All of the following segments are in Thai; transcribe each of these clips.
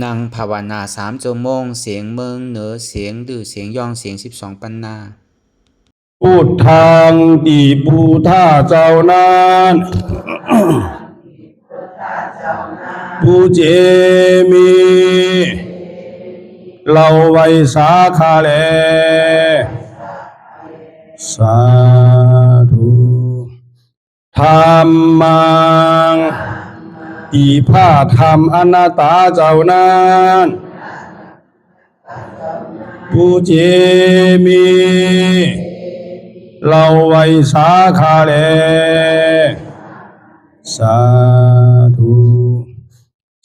นั่งภาวนา3 ชั่วโมงเสียงเมืองเหนือเสียงดื้อเสียงย่องเสียง12ปันนาพุทธังติพุทธาเจ้านั้นผู้เจมีเราไว้สาขาแลสาธุธรรมังอีพาธรรมอนัตตาเจ้านั้นผู้เจมีเราไว้สาขาแลสาธุ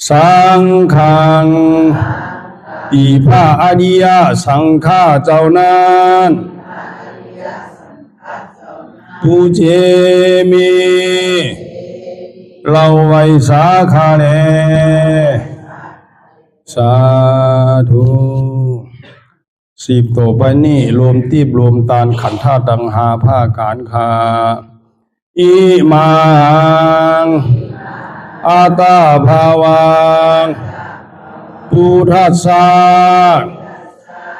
สังฆังอีพระอริยสังฆาเจ้านั้นผู้เจมีเราไว้สาขาแลสาธุ10ต่อไปนี้รวมตีบรวมตานขันธ์ธาตุตังหาผ้าการคาอิมังอาตาภาวังพุทธัสสะ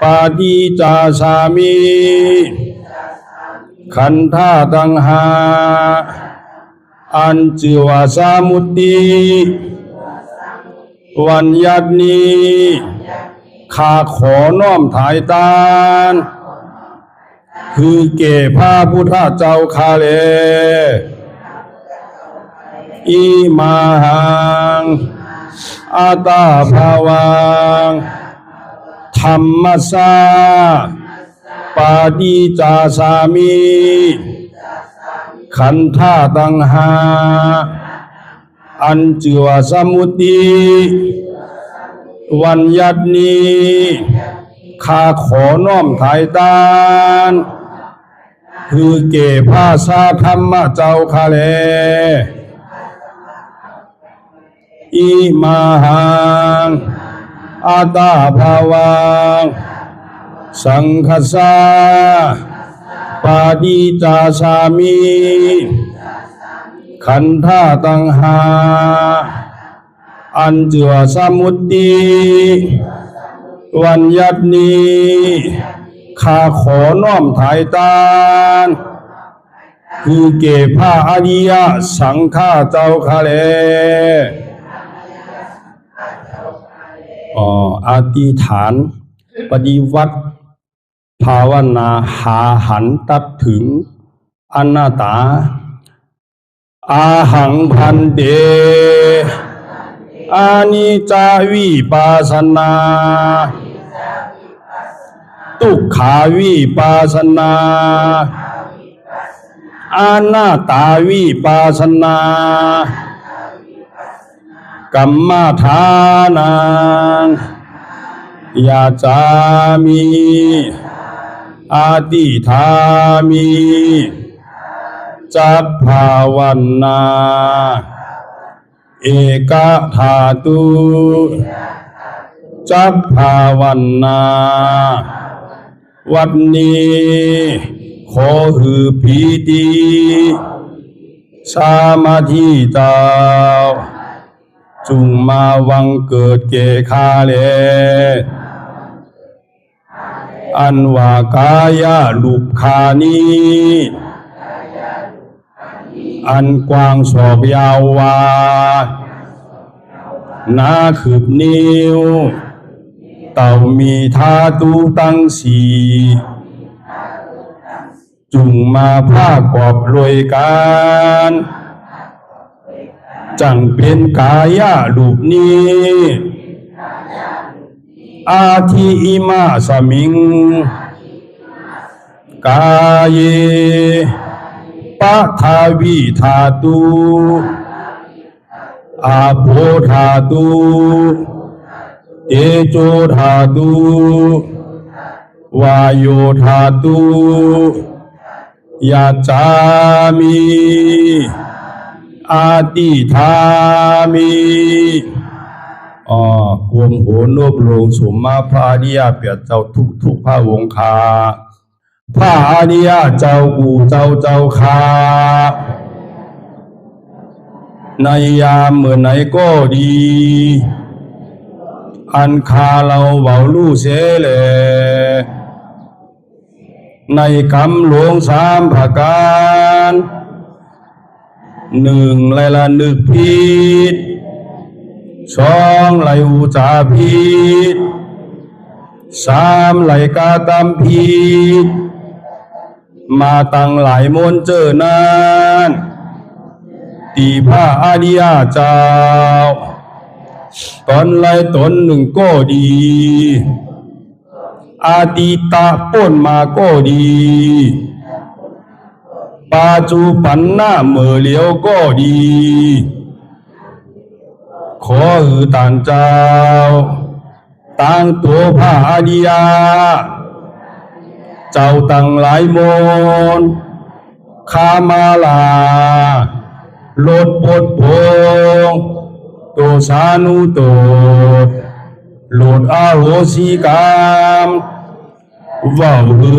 ปาติจจสามิขันธ์ธาตุตังหาอัญจิวาสามุตติวันยัตนีข้าขอน้อมถ่ายตานคือเก่พระพุทธเจ้าข้าเลอิมังอาตาภาวังธรรมสสะปาติจจสามิขันธ์ธาตุตังหาอัญจิวาสมุตติวันยัตนีข้าขอน้อมถ่ายตานคือเก่พระสาธรรมเจ้าข้าแลอิมังอาตาภาวังสังฆสสะปาติจจสามิขันธ์ธาตุตังหาอัญจิวาสมุตติวันยัตนีข้าขอน้อมถ่ายตานคือเก่พระอริยสังฆาเจ้าข้าแลอธิษฐานปฏิวัติภาวนาหาหันตัดถึงอนัตตาอาหังพันเตอานิจจาวิปัสสนาทุกขาวิปัสสนาอนัตตาวิปัสสนากัมมฐานังยาจามิอาติธามิจักภาวันนาเอกธาตุจักภาวันนาวัดนี้ขอหือพีติสามาธิเจ้าจุงมาวังเกิดเกคาเลอันว่ากายาลุปคานีอันกว้างศอกยาววานาคืบนิ้วเต่ามีธาตุตั้งสีจุงมาผ้ากอบรวยการจังเป็นกายาลูปนี้อาทิอิมาสมิงกายปะทาวิธาตุอาโภธาตุเตโชธาตุวาโยธาตุยาจามิอาติธามิกวมโหนบลงสมมาพระอริยเปียเจ้าทุกพระวงคาพระอริยเจ้ากูเจ้าคา ในยามเมื่อไหนก็ดี อันคาเราเบาลู่เสแลในคำหลวงสามประการหนึ่งไลละนึกผิดสองไลอุจาผิดสามไลกาตามผิดมาตั้งหลายมนเจอนานตีพระอริยเจ้าตนไลตนหนึ่งก็ดีอาติตะป้นมาก็ดีปัจจุบันหน้าเมื่อเหลียวก็ดีขอต่างเจ้าตั้งตัวพระอริยเจ้าตั้งหลายมนขามาลาลดปดพงตัวสานุตัวโลดอาโหสิกรรมว่า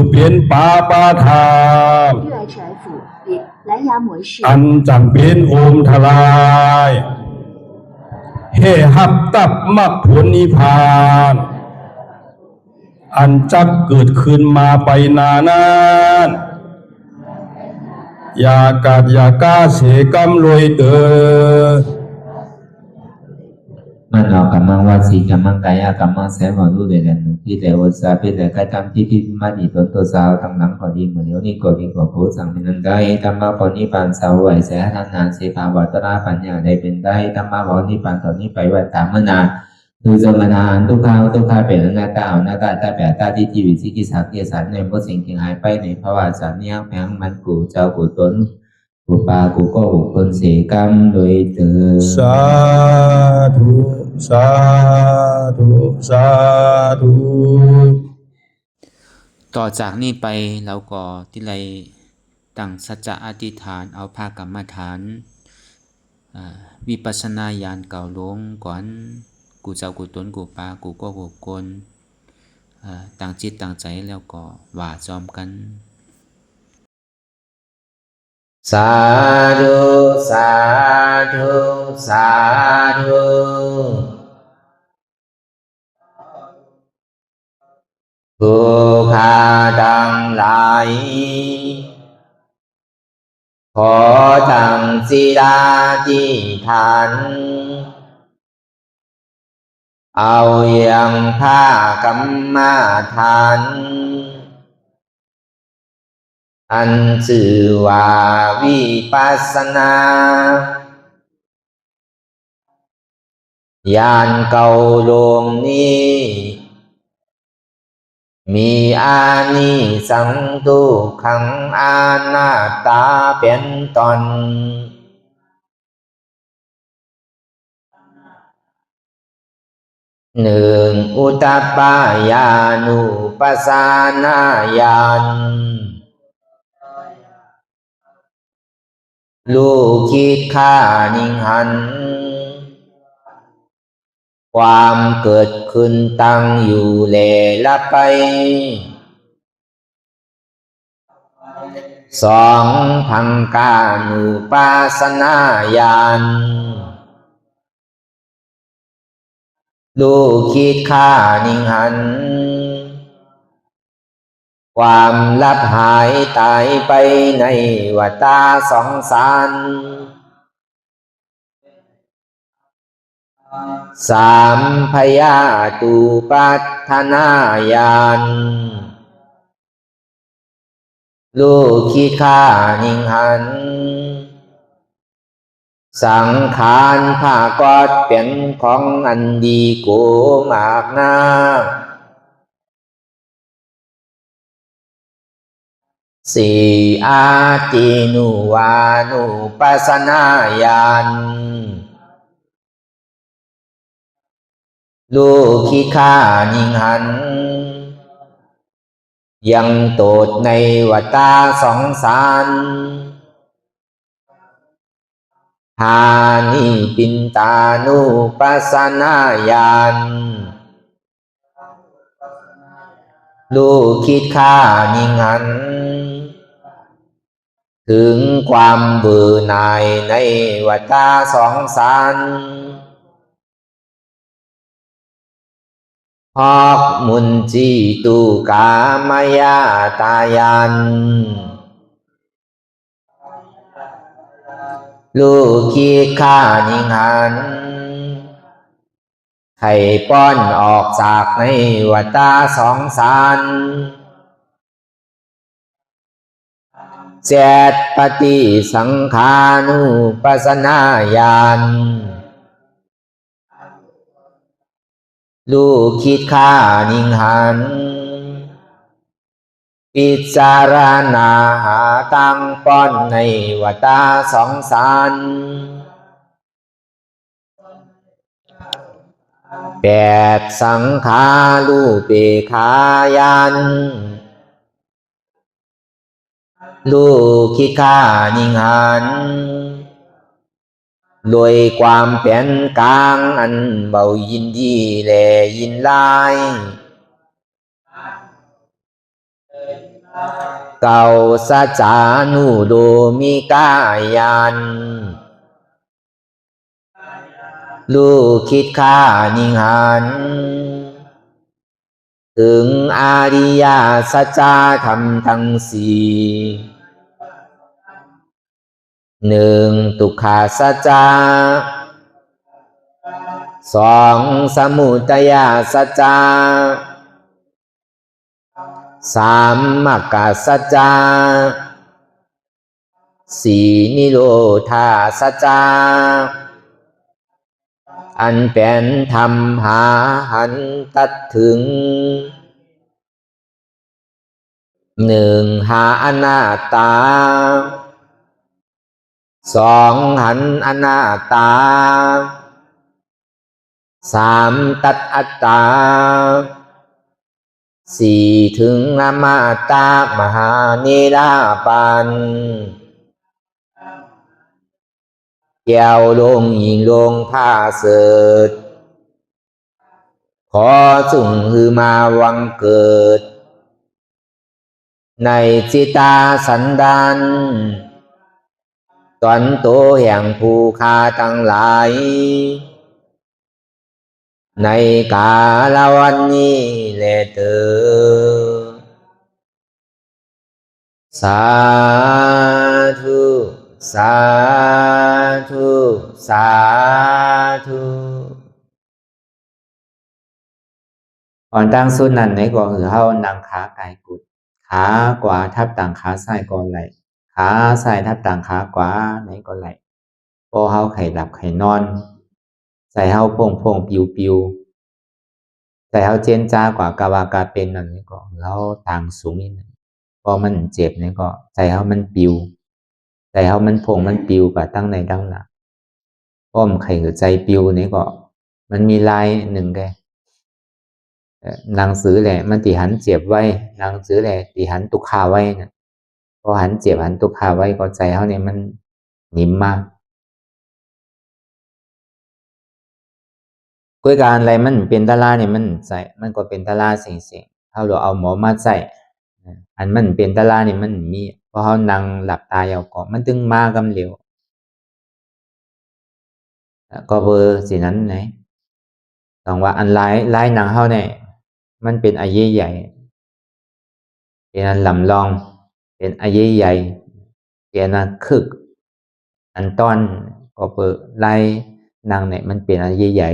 เปลี่ยนปาปาธา热爱者府比蓝牙模式。 อันจำเป็นโอมทลายเฮหับตับมักผลนิพพานอันจักเกิดขึ้นมาไปนานานอย่ากาดอย่ากาเสกรรมรวยเตอมันเอากำมังวาสีกำมังกายกำมังแสงของรูปเด่นที่แต่วสาเป็นแต่การทำที่ที่มาดีต้นตัวสาวตั้งหลังพอดีเหมือนเดี๋ยวนี้ก็ดีกว่าโพสังเป็นนันได้ธรรมะปณิปานสาวไหวแสทานานเสภาวัตระปัญญาได้เป็นได้ธรรมะปณิปานตอนนี้ไปวัดตามมนาคือสมณานทุกข้าวทุกข้าเป็นหน้าตาหน้าตาตาแบบตาที่ชีวิตสิกิสักเกียสันในพวกสิ่งที่หายไปในภาวะสัญญาแผงมันกูเจ้ากูตนกูปากูก็บุคคลเสกรรมโดยเถิดสาธุสาธุสาธุ ต่อจากนี้ไปเราก็ที่ไรตั้งสัจจะอธิษฐานเอาภาคกรรมฐานวิปัสสนาญาณเก่าลงก่อนกูเจ้ากูตนกูปากูก็กูกลตั้งจิตตั้งใจแล้วก็ว่าจอมกันสาธุสาธุสาธุผู้ข้าทั้งหลายขอตั้งศีลอธิษฐานเอาอย่างผ้ากรรมฐานอันชื่อว่าวิปัสสนาญาณเก่าลงนี้มีอานิสงส์ทุกขังอนัตตาเป็นตนหนึ่งอุตตปายานุปัสสนาญาณลูกคิดฆ่านิงหันความเกิดขึ้นตั้งอยู่แลละไปสองพังกานุปัสสนาญาณลูกคิดฆ่านิงหันความลับหายตายไปในวัฏสงสารสามพยาตุปัฏฐานาญาณลูกคิดฆ่านิงหันสังขารภากอดเป็นของอันดีโกมากนาสี่อาตินุวานุปัสสนาญาณลูกคิดฆ่านิงหันยังโตดในวัฏสงสารหานิปินตานุปัสสนาญาณลูกคิดฆ่านิงหันถึงความเบื่อหน่ายในวัฏสงสาร อกมุนจีตุกามายาตายันลูกคิดข้านิงหันให้ป้อนออกจากในวัฏสองสารเจตปฏิสังขานุปัสสนาญาณลูกคิดข้านิงหันพิจารณาหาตั้งป้อนในวัฏสองสารแปดสังขารูเปขายันลูกคิดข้านิงหันโดยความเป็นกลางอันเบายินดีและยินลายเก่าสัจจานุโดมิกายันลูกคิดข้านิงหันถึงอาริยสัจจธรรมทั้งสี่หนึ่งทุกขาสัจจาสองสมุทัยสัจจาสามมรรคสัจจาสี่นิโรธาสัจจาอันเป็นธรรมหาหันตัดถึงหนึ่งหาอนัตตาสองหันอนัตตาสามตัดอัตตาสี่ถึงอมตะมหานิราปันแก้วลงยิงลงผ้าเสดขอสุ่งฮือมาวังเกิดในจิตาสันดานตอนโตแห่งผู้ฆ่าทั้งหลายในกาลวันนี้แลเถิดสาธุสาธุสาธุก่อนตั้งสุดนั้นในก็คือเฮานั่งขากายกุดขากว่าทับต่างขาซ้ายก่อนไหลขาซ้ายทับต่างขากว่าไหนก่อนไหลพอเฮาไข่หลับไข่นอนใส่เฮาโป่งปิวใส่เฮาเจนจ้ากว่ากาวากาเป็นนั่นนี่ก็เฮาต่างสูงนิดนึงพอมันเจ็บนี่ก็ใส่เฮามันปิวใส่เฮามันโป่งมันปิวกว่าตั้งในดังหลังป้อมไข่หัวใจปิวนี่ก็มันมีลายหนึ่งแกหนังสือแหละมันตีหันเจ็บไว้หนังสือแหละตีหันตุกขาไว้นะพอหันเจ็บหันตุกขาไว้ก็ใจเขาเนี่ยมันนิ่มมากกล้วยการอะไรมันเป็นตาลาเนี่ยมันใส่มันก็เป็นตาลาสิ่งเขาเราเอาหมอมาใส่อันมันเป็นตาลาเนี่ยมันมีพอเขานั่งหลับตายาวก็มันตึงมากำเร็วก็เบอร์สินั้นไหนต้องว่าอันลายหนังเขาเนี่ยมันเป็นอายุใหญ่เป็นอันลำลองเป็นอายุใหญ่เป็นอันคึกอันต้อนก็เปิดไล่นางเนี่ยมันเป็นอายุใหญ่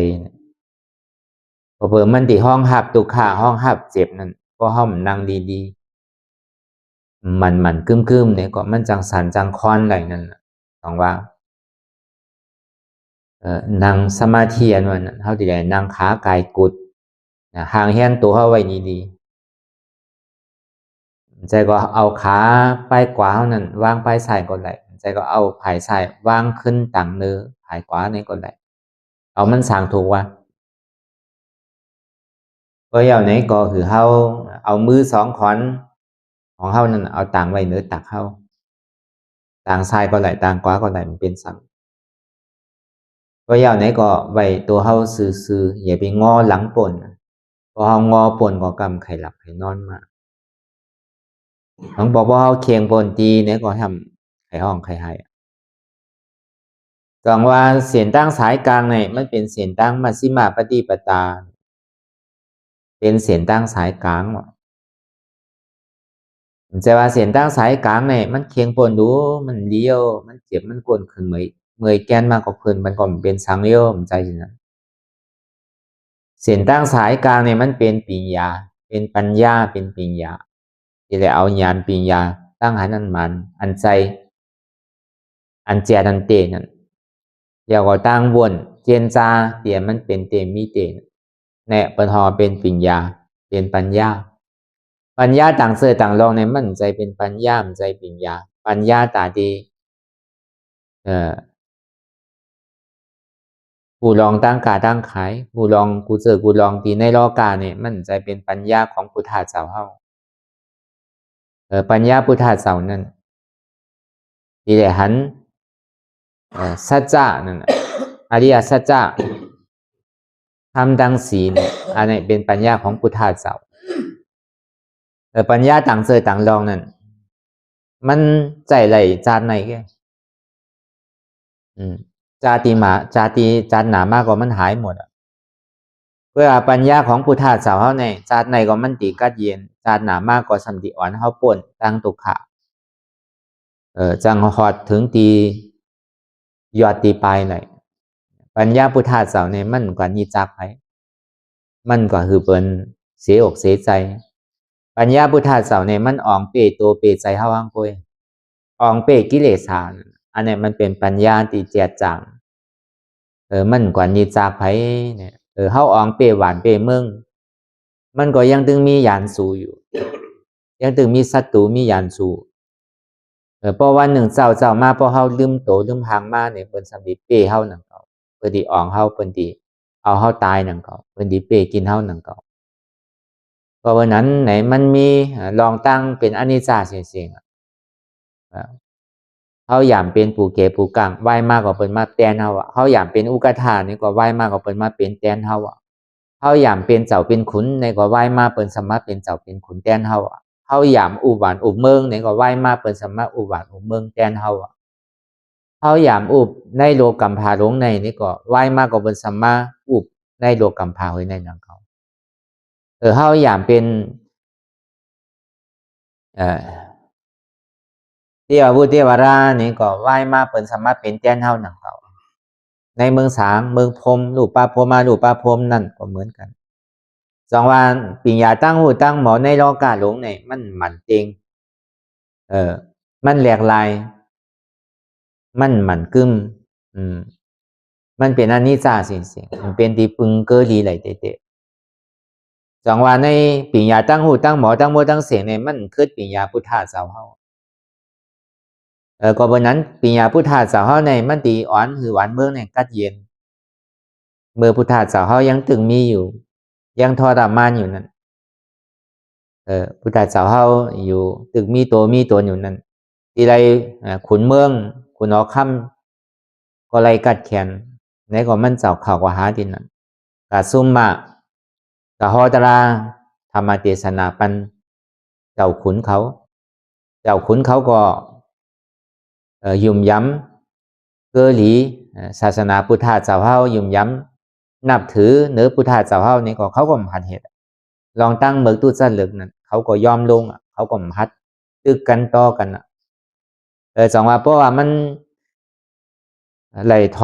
ก็เปิดมันที่ห้องหับตุกขาห้องหับเจ็บนั่นก็ห้องนางดีๆมันกึ้มเนี่ยก็มันจังสันจังคอนอะไรนั่นต้องว่านางสมาธิอันนั้นเขาที่ไหนนางขากายกุดห่างแห้นตัวเขาไว้ดีใจก็เอาขาไปขวานั่นวางไปซ้ายก็ได้ใจก็เอาผายซ้ายวางขึ้นต่างเนื้อผายขวาในก็ได้เอามันสั่งถูกว่าก็อย่างไหนก็คือเขาเอามือสองขอนของเขานั่นเอาต่างไว้เนื้อตักเขาต่างซ้ายก็ได้ต่างขวาก็ได้มันเป็นสั่งก็อย่างไหนก็ไว้ตัวเขาซื่ออย่าไปงอหลังป่นพอเขางอป่นก็กำไข่หลับไข่นอนมาหลวงบอกว่าเขาเคียงปนตีเนี่ยก็ทำไข่ห้องไข่ไห้กลางว่าเสียนตั้งสายกลางเนี่ยมันเป็นเสียนตั้งมัชฌิมาปฏิปตาเป เป็นเส้นตั้งสายกลางแต่ว่าเส้นตั้งสายกลางเนี่ยมันเคียงปนดูมันเลี้ยวมันเจ็บมันกวนขึ้นเมื่อยแกนมากกว่าเพิ่นมันก็เป็นสังเลี้ยวมันใจจังนั้นเส้นตั้งสายกลางเนี่ยมันเป็นปัญญาเป็นปัญญาเป็นปัญญาที่ได้เอาญาณปัญญาตั้งหันอันมันอันใจอันเจอันเตนั่นอย่าก็ตั้งบนเจนจาเตียมันเป็นเตมีเตเนี่ยปะทอเป็นปัญญาเป็นปัญญาปัญญาต่างเสือต่างลองในมันใจเป็นปัญญามันใจปัญญาปัญญาตาดีกูลองตั้งกาตั้งขายกูลองกูเจอกูลองตีในโลกาเนี่ยมันใจเป็นปัญญาของพุทธะเจ้าเฮาปัญญาพุทธะเจ้านั่นดีแหละหันสัจจะนั่นอริยสัจจะทำดังศีลอันนี้เป็นปัญญาของพุทธะเจ้าปัญญาต่างเสือต่างลองนั่นมันใจไหลจานไหนแกจาติหนามากกว่ามันหายหมดเพื่อปัญญาของพุทธะเจ้าเฮาในจาติไหนก็มันติกัดเย็นจาติหนามากกว่าสัมติอ่อนเฮาป่นตั้งตุกขะจังหอดถึงตียอดตีปลายไหนปัญญาพุทธะเจ้าในมันกว่านี้จักไผมันก็คือเปิ้นเสียอกเสียใจปัญญาพุทธะเจ้าในมันอ่องเปตัวเปใจเฮาฮังโกยอ่องเปกิเลสานอันนี้มันเป็นปัญญาที่แจ่จังมันกว่านี้จากไผเนี่ยเฮาอ่องเปหวานเปเมืองมันก็ยังตึงมียานสู่อยู่ยังตึงมีศัตรูมียานสู่เพราะวันหนึ่งเจ้ามาเพราะเฮาลืมโตลืมหางมาเนี่ยเปิ้นสำดิเปเฮานั่นเก่าเปิ้นดิอ่องเฮาเปิ้นดิเอาเฮาตายนั่นเก่าเปิ้นดิเปกินเฮานั่นเก่าเพราะวันนั้นไหนมันมีลองตั้งเป็นอนิจจาเสียงเฮาหยามเป็นผู้เก๋ผู้กลางไหว้มากกว่าเปิ้นมาแตนเฮาเฮาหยามเป็นอุกฐานนี่ก็ไหว้มากกว่าเปิ้นมาเป็นแตนเฮาเฮาหยามเป็นเจ้าเป็นขุนนี่ก็ไหว้มาเปิ้นสามารถเป็นเจ้าเป็นขุนแตนเฮาเฮาหยามอุบหวานอุบเมืองนี่ก็ไหว้มาเปิ้นสามารถอุบหวานอุบเมืองแตนเฮาเฮาหยามอุบในโลกัมภาลงในนี่ก็ไหว้มากกว่าเปิ้นสามารถอุบในโลกัมภาไว้ในนังเขาเฮาหยามเป็นเทวบุตรเทวรานี่ก็ไหว้มาเปิ้นสามารถเป็นแตนเฮานังเขาในเมืองสางเมืองพรหมรูปปาพรหมารูปปาพรหมนั่นก็เหมือนกันสองวันปิญญาตั้งหูตั้งหมอในโลกาหลงเนี่ยมันหมั่นเต็งมันแหลกลายมันหมั่นกึมมันเป็นอนิจจาสิ่งมันเป็นที่พึงเกิดดีไหลเตะสองวันในปิญญาตั้งหูตั้งหมอตั้งโมตั้งเสียงเนี่ยมันคือปิญญาพุทธะเจ้าเฮาก็วันนั้นปิญญาพุทธะเจ้าเฮาในมันตีอ่อนคือหวานเมืองเนี่ยกัดเย็นเมื่อพุทธะเจ้าเฮายังตึงมีอยู่ยังทรมานอยู่นั่นพุทธะเจ้าเฮาอยู่ตึกมีตัวอยู่นั่นทีไรขุนเมืองขุนออกค่ำก็ไล่กัดแขนในก็มันเจ้าข่าวกว่าหาดินนั่นกะซุ่มมากะฮอตราธรรมเทศนาปันเจ้าขุนเขาก็ยุ่มย้ำเกหลีศาสนาพุทธะเจ้าเฮายุ่มย้ำนับถือเนื้อพุทธะเจ้าเฮานี่ก็เขาก็ผ่านเหตุลองตั้งเมืองตู้จันเหลึกนั่นเขาก็ยอมลงเขาก็พัดตึกกันต่อกันสองว่าเพราะว่ามันไหลท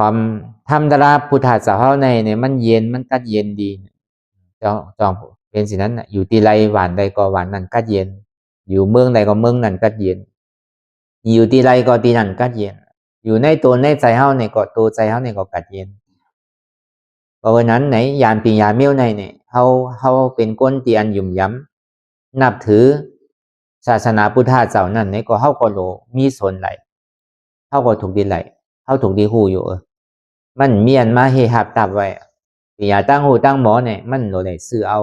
ำดาราพุทธะเจ้าเฮาในเนี่ยมันเย็นมันกัดเย็นดีจองเป็นสิ่งนั้นอยู่ที่ไรหวานใดก็หวานนั่นกัดเย็นอยู่เมืองใดก็เมืองนั่นกัดเย็นอยู่ที่ไรก็ที่นั่นกัดเย็นอยู่ในตัวในใจเฮาเนี่ยก็ตัวใจเฮาเนี่ยก็กัดเย็นเพราะฉะนั้นไหนยานปิญญาเมียวในเนี่ยเฮาเป็นก้นที่อันยุ่มย้ำนับถือศาสนาพุทธะเจ้านั่นเนี่ยก็เฮาก็โลมีส่วนไหลเฮาก็ถูกดีไหลเฮาถูกดีฮู้อยู่มันเมียนมาเฮหับตับไว้ปิญญาตั้งหูตั้งหมอเนี่ยมันโลไหลซื้อเอา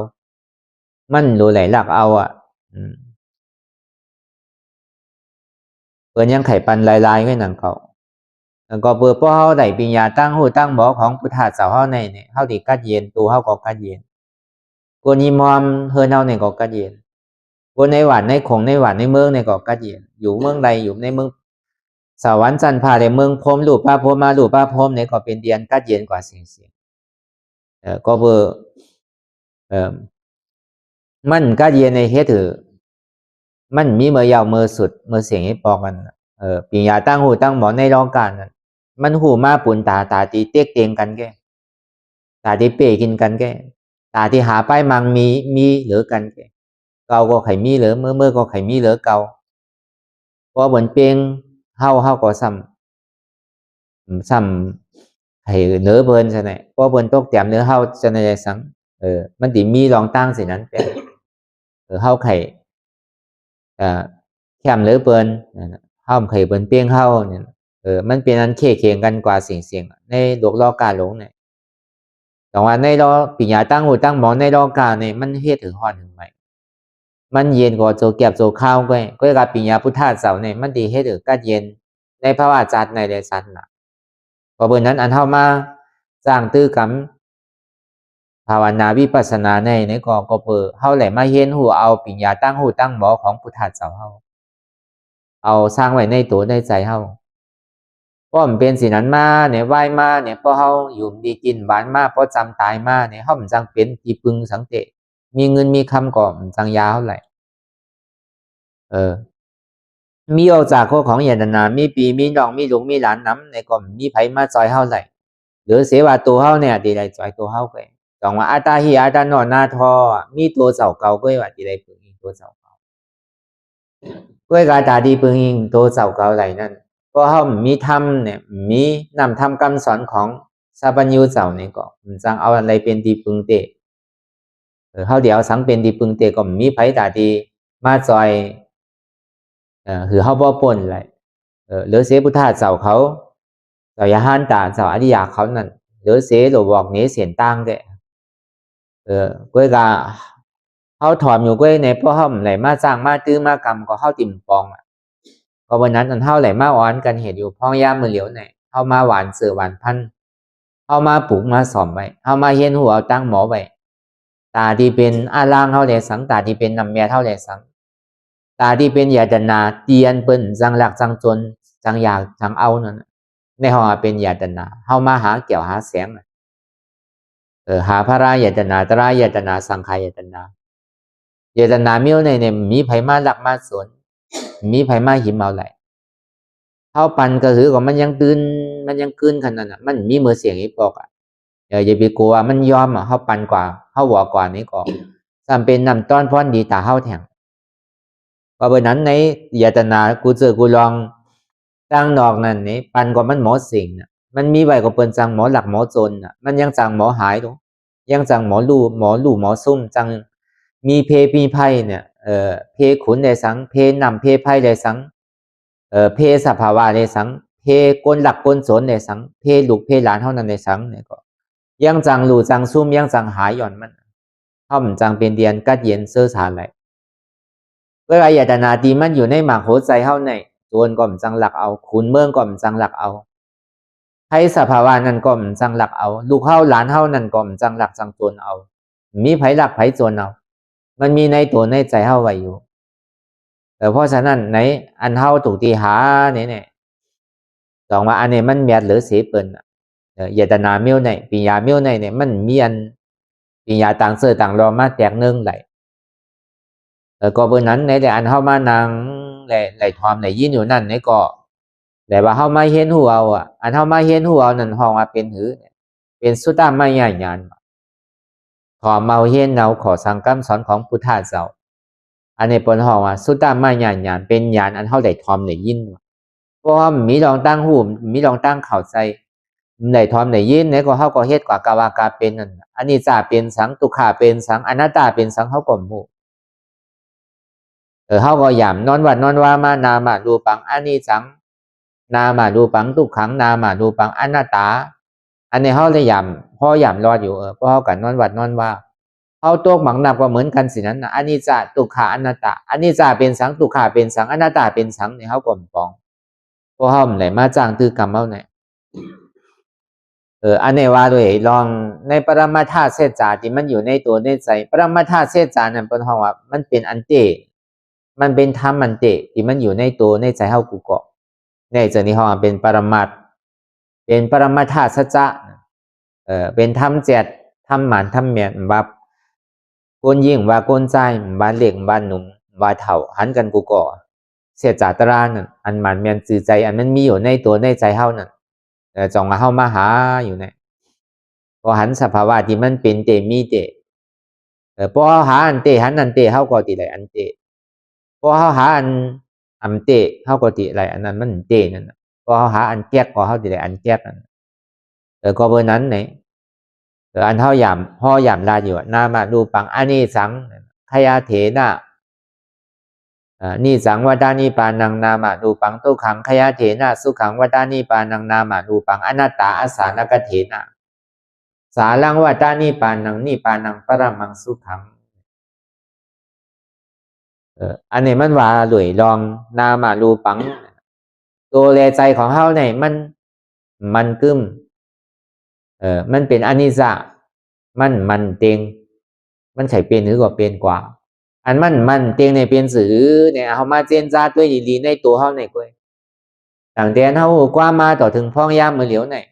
มันโลไหลหลักเอาเปิ้นยังไขปันลายๆไว้นั่นเขาแล้วก็เปิดเพราะเฮาได้ปิญญาตั้งหูตั้งหมอของพุทธะเจ้าเฮาในเนี่ยเฮาสิกัดเย็นตัวเฮาก็กัดเย็นคนยิมอมเฮือนเฮาเนี่ยก็กัดเย็นคนในหวานในคงในหวานในเมืองเนี่ยก็กัดเย็นอยู่เมืองใดอยู่ในเมืองสวรรค์จันทร์พาในเมืองพรหมรูปปาพรหมารูปปาพรหมเนี่ยก็เป็นเดียนกัดเย็นกว่าสิ่งก็เบอ มันก็เย็นในเฮ็ดถือมันมีเมื่อยาวเมื่อสุดเมื่อเสียงให้ปอกกันปีญาตั้งหูตั้งหมอในรองการนั้นมันหูมาปุ่นตาตีเตียกเตียงกันแกตาที่เป้กินกันแกตาที่หาป้ายมังมีเหลือกันแกเกาก็ไข่มีเหลือเมื่อก็ไข่มีเหลือเกาเพราะบนเปียงเฮาก็ซ้ำให้เนื้อเบิร์นใช่ไหมเพราะบนตกเตรียมเนื้อเฮาจะในใจสังมันติมีรองตั้งสินั้นเป็นเฮาไข่แคมเหลือเบิร์นเฮาไข่เบิร์นเปียงเฮาเนี่ยมันเป็นอันเคียงกันกว่าสิ่งในโลกล้อกาหลงเนี่ยแต่ว่าในรอปีญาตั้งหูตั้งหมอในรอกาเนี่ยมันเฮ็ดถึงฮอดถึงไหมมันเย็นกว่าโจเก็บโจข้าวก็กับปีญาพุทธาเสาเนี่ยมันดีเฮ็ดถึงก็เย็นในภาวะจัดในเดชันน่ะพอเบอร์นั้นอันเท่ามาสร้างตื้อกำภาวนาวิปัสสนาในก็เปิดเฮาแหละมาเห็นหูเอาปิญญาตั้งหูตั้งหมอของพุทธาเจ้าเฮาเอาสร้างไว้ในตัวในใจเฮาเพราะมันเป็นสิ่งนั้นมาเนี่ยไหวมาเนี่ยพอเฮาอยู่ดีกินหวานมาพอจำตายมาเนี่ยเฮามันจังเป็นที่พึงสังเกตมีเงินมีคำก็มันจังยาวเท่าไหร่มีออกจากข้อของยาดนามีปีมีน้องมีลูกมีหลานน้ำในก็มีไผมาจอยเฮาไหร่หรือเสว่าตัวเฮาเนี่ยดีไรจอยตัวเฮาไปต้องว่าอาตาหิอาตานอนาทอมีตัวเจ้าเก่าก็ว่าดีไรปึงอิงตัวเจ้าเก่าก็กาตาดีปึงอิงตัวเจ้าเก่าไหลนั่นเพราะเฮามีธรรมเนี่ยมีนำธรรมคำสอนของซาบัญญูเจ้านี่ก็มันจังเอาอะไรเป็นที่ปึงเตเฮาเดี๋ยวสังเป็นที่ปึงเตก็มีไผตาดีมาจอยคือเฮาบ่ป่นไหลหรือเสพุทธาเจ้าเขาเจ้ายาหันตาเจ้าอริยาเขานั่นหรือเสหลวบอกเนเสียนตั้งเด้ก้อยกาเขาถอมอยู่ก้อยในเพราะเขาไหลมาสร้างมาตื้อมากรรมก็เข้าติ่มปองก็วันนั้นเขาไหลมาอ่อนกันเห็นอยู่พ้องย่ามือเหลียวไหนเขามาหวานเสือหวานพันเขามาปลูกมาสอมไว้เขามาเห็นหัวตั้งหมอไว้ตาที่เป็นอาล่างเขาเลยสังตาที่เป็นนำเมียเท่าเลยสังตาที่เป็นยาดนาเตียนเปิ้นจังหลักจังจนจังอยากจังเอานั่นในห้องเป็นยาดนาเขามาหาเกี่ยวหาแสงหาพระรายตนาตรายตนาสังขายตนาเยตนามิวในมีไผมาหลักมาสวนมีไผมาหิมเอาไหลเข้าปันก็คือก็มันยังตื่นมันยังคืนขนาดนั้นมันมีมือเสียงอีปอกอย่าไปกลัวมันยอมเข้าปันกว่าเข้าหัวกว่านี้ก็จำเป็นนำต้อนพ้อนดีตาเข้าแทงก็เบอร์นั้นในเยตนากูเจอกูลองตั้งนอกนั่นนี่ปันกว่ามันหมอสิ่งมันมีไว้ก็เปิ้นจังหมอหลักหมอจนมันยังจังหมอหายตรงยังจังหมอลู่หมอซุ่มจังมีเพมีไพ่เนี่ยเพขุนได้สังเพนำเพไพ่ได้สังเพสภาวะได้สังเพกลหลักกลสนได้สังเพลูกเพหลานเท่านั้นได้สังเนี่ยก็ยังจังลู่จังซุ่มยังจังหายหย่อนมันเฮามันจังเป็นเดียนกัดเย็นเสื้อสารไหลเวลาญาตนาดีมันอยู่ในหมากโหใจเฮาในโจรก็มันจังหลักเอาขุนเมืองก็มันจังหลักเอาให้สภาวะนั้นก็มันจังหลักเอาลูกเฮาหลานเฮานั่นก็มันจังหลักจังจนเอามีไผหลักไผจนเอามันมีในตัวในใจเฮาไว้อยู่เพราะฉะนั้นในอันเฮาถูกตีหาเนี่ยสองว่าอันนี้มันแมดหรือเสเปิ้นเยตนามิวในปิญญามิวในเนี่ยมันมีอันปิญญาต่างเสื้อต่างรอมาแตกนึงไหลก็เบอร์นั้นในแต่อันเฮามานางไหลทอมไหลยินอยู่นั่นในก็แต่ว่าเฮามาเห็นหัวอันเฮามาเห็นหัวนั่นห้องว่าเป็นหือเป็นสุตตามายญาณขอเมาเห็นเนาขอสังกัมสอนของพุทธาเจ้าอันนี้เป็นห้องว่าสุตตามายญาณเป็นญาณอันเฮาได้ทอมได้ยินเพราะว่ามีลองตั้งหูมีลองตั้งเข้าใจได้ทอมได้ยินเนี่ยก็เฮาก็เฮ็ดกว่ากาวากาเป็นนั่นอันนี้จะเป็นสังทุกขาเป็นสังอนัตตาเป็นสังเฮาก็ฮู้เฮาก็ย่ำนอนวัดนอนว่ามานามารูปังอนิจจังนามารูปังทุกขังนามารูปังอนัตตาอันนี้เฮาได้ย่ำพอย่ำรอดอยู่เพราะเฮากันนอนวัดนอนว่าเฮาตัวหมังนับก็เหมือนกันสินั้นอนิจจทุกขาอนัตตาอนิจจาเป็นสังทุกขาเป็นสังอนัตตาเป็นสังนี่เฮาก็ปองเพราะเฮาไหนมาจ้างตือกรรมเฮาไหนอันนี้ว่าด้วยลองในปรมาธาตุเสจาที่มันอยู่ในตัวในใจปรมาธาตุเสจานั้นเพิ่นฮ้องว่ามันเป็นอันเตมันเป็นธรรมอันเตที่มันอยู่ในตัวในใจเฮากูเกาะในใจนี้ฮ้องเป็นปรมัตถ์เป็นปรมาธาตุสัจจะเป็นธรรมเจ็ดธรรมหมานธรรมแม่นว่า คนยิ่งว่าคนใจบ้านเล็กบ้านหนุ่มว่าเถ่าหันกันกูก่อเสียจาตรานั่นอันมันเมียนจือใจอันมันมีอยู่ในตัวในใจเฮานั่นแต่จองเฮามาหาอยู่เนี่ยพอหันสภาวะที่มันเป็นเตมีเตพอหาอันเตหันอันเตเฮาก็ติไหลอันเตพอเฮาหาอันเตเฮาก็ติไหลอันนั้นมันเตนั่นพอเฮาหาอันแก๊กก็เฮาติไหลอันแก๊กนั่นก็เบอร์นั้นไหนอันเฮายามพ่อยามลาอยู่นามารูปังอเนสังขยาเถนะนิสังวดานิปานังนามารูปังทุกขังขยาเถนะสุขังวดานิปานังนามารูปังอนัตตาอสานกเถนะสาลังวดานิปานังนิปานังปรมังสุขังอันนี้มันว่าหลุยลองนามารูปังตัวแลใจของเฮาเนี่ยมันกึมมันเป็นอนิจจามันเต็งมันใช่เป็นหรือว่าเป็นกว่าอันมันเต็งในเป็นสื่อเนี่ยเฮามาเจนจาด้วยดีๆในตัวเฮาเนี่ยก้อยต่างแต่เฮากว่ามาต่อถึงพ้องยามมือเหลียวเนี่ย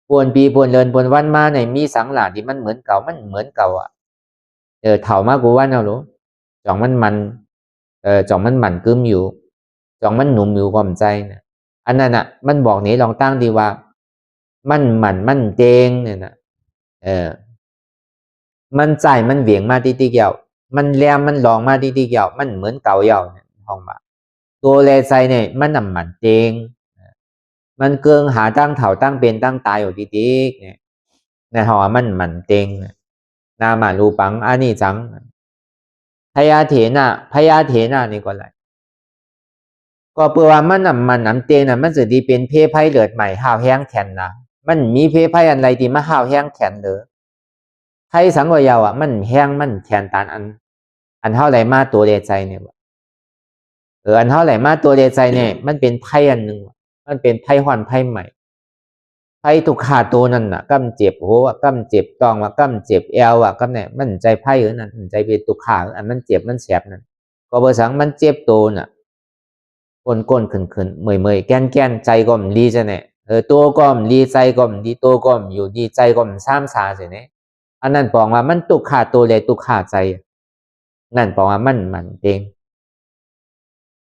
ปวนปีปวนเลินปวนวันมาเนี่ยมีสังหลาที่มันเหมือนเก่าอ่ะเถ่ามากูว่าเอาหรอจ่องมันจ่องมันหมั่นกึมอยู่จ่องมันหนุ่มอยู่ความใจเนี่ยอันนั้นน่ะมันบอกนี่ลองตั้งดีว่ามันเจงเนี่ยนะมันใจมันเหวี่ยงมาที่เกี่ยวมันแลมมันลองมาที่เกี่ยวมันเหมือนเก่าเย่าเนี่ยห้องมาตัวแลใจเนี่ยมันนำมันเจงมันเกิงหาตั้งเถ่าตั้งเป็นตั้งตายอยู่ที่เนี่ยในห้องมันเจงนามารูปังอันนี้จังพยาเถนะนี่ก็ไรก็เปลือว่ามันนำเตงน่ะมันจะดีเป็นเพไพ่เลือดใหม่ห้าวแห้งแข็งนะมันมีเพไพ่อันไรที่มาห้าวแห้งแข็งเด้อไพ่สังวยาวอ่ะมันแห้งมันแข็งตานอันเท่าไรมาตัวเดใจเนี่ยอันเท่าไรมาตัวเดใจเนี่ยมันเป็นไพ่อันหนึ่งมันเป็นไพ่หอนไพ่ใหม่ไพ่ตุกขาตัวนั่นน่ะกำเจ็บหัวกำเจ็บตองว่ากำเจ็บแอวอ่ะกำเนี่ยมันใจไพ่นั่นใจเป็นตุกขาอันมันเจ็บมันแสบนั่นก็เบอร์สังมันเจ็บตัวน่ะก้นขึ้นเมื่อยแก้นใจก็มันดีจะเนี่ยตัวก็มันดีใจก็มันดีตัวก็มันอยู่ดีใจก็มันซ้ำซาจะเนี่ยอันนั้นบอกว่ามันตุกขาตัวเลยตุกขาใจนั่นบอกว่ามันเอง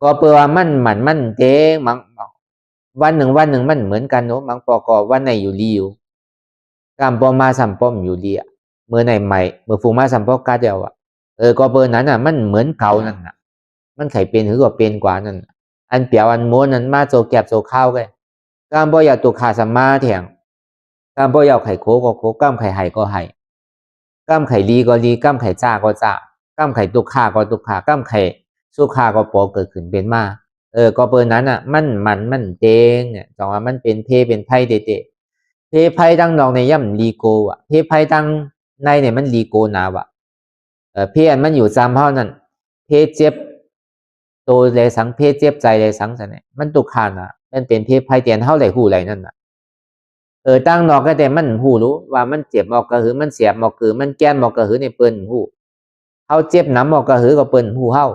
ก็เปลือว่ามันเจงบางวันหนึ่งมันเหมือนกันเนาะบางปอกวันไหนอยู่ดีอยู่กามปอมาสัมป้อมอยู่ดีอ่ะเมื่อไหนใหม่เมื่อฟูมาสัมปอกาเดียวอ่ะก็เปลือนั้นอ่ะมันเหมือนเก่านั่นน่ะมันไข่เป็นหรือว่าเป็นกว่านั่นอันเปียวอันม้วนนั้นมาโจแก็บโจข้าวกันกามบ่อยากตุกขาสัมมาเถียงกามบ่อยากไข่โคก็โคกามไข่ไห่ก็ไห่กามไข่ลีก็ลีกามไข่จ้าก็จ้ากามไข่ตุกขาก็ตุกขากามไข่สุขาก็ปอเกิดขึ้นเป็นมาก็เปิดนั้นอ่ะมันเจงเนี่ยจองว่ามันเป็นเพเป็นไพ่เตะเพไพ่ดังนองในย่ำลีโกอ่ะเพไพ่ดังในเนี่ยมันลีโกนาวะเพอันมันอยู่จำเท่านั้นเพเจ็บตัวเลยสังเพศเจ็บใจเลยสังสันเนี่ยมันตุกขาน่ะมันเป็นเพศไพ่เตียนเท่าไหร่หูไหลนั่นน่ะตั้งนอกก็แต่มันหูรู้ว่ามันเจ็บหมอกกระหือมันเสียบหมอกคือมันแก้นหมอกกระหือในเปิ้นหูเฮาเจ็บน้ำหมอกกระหือก็เปิ้นหูเฮา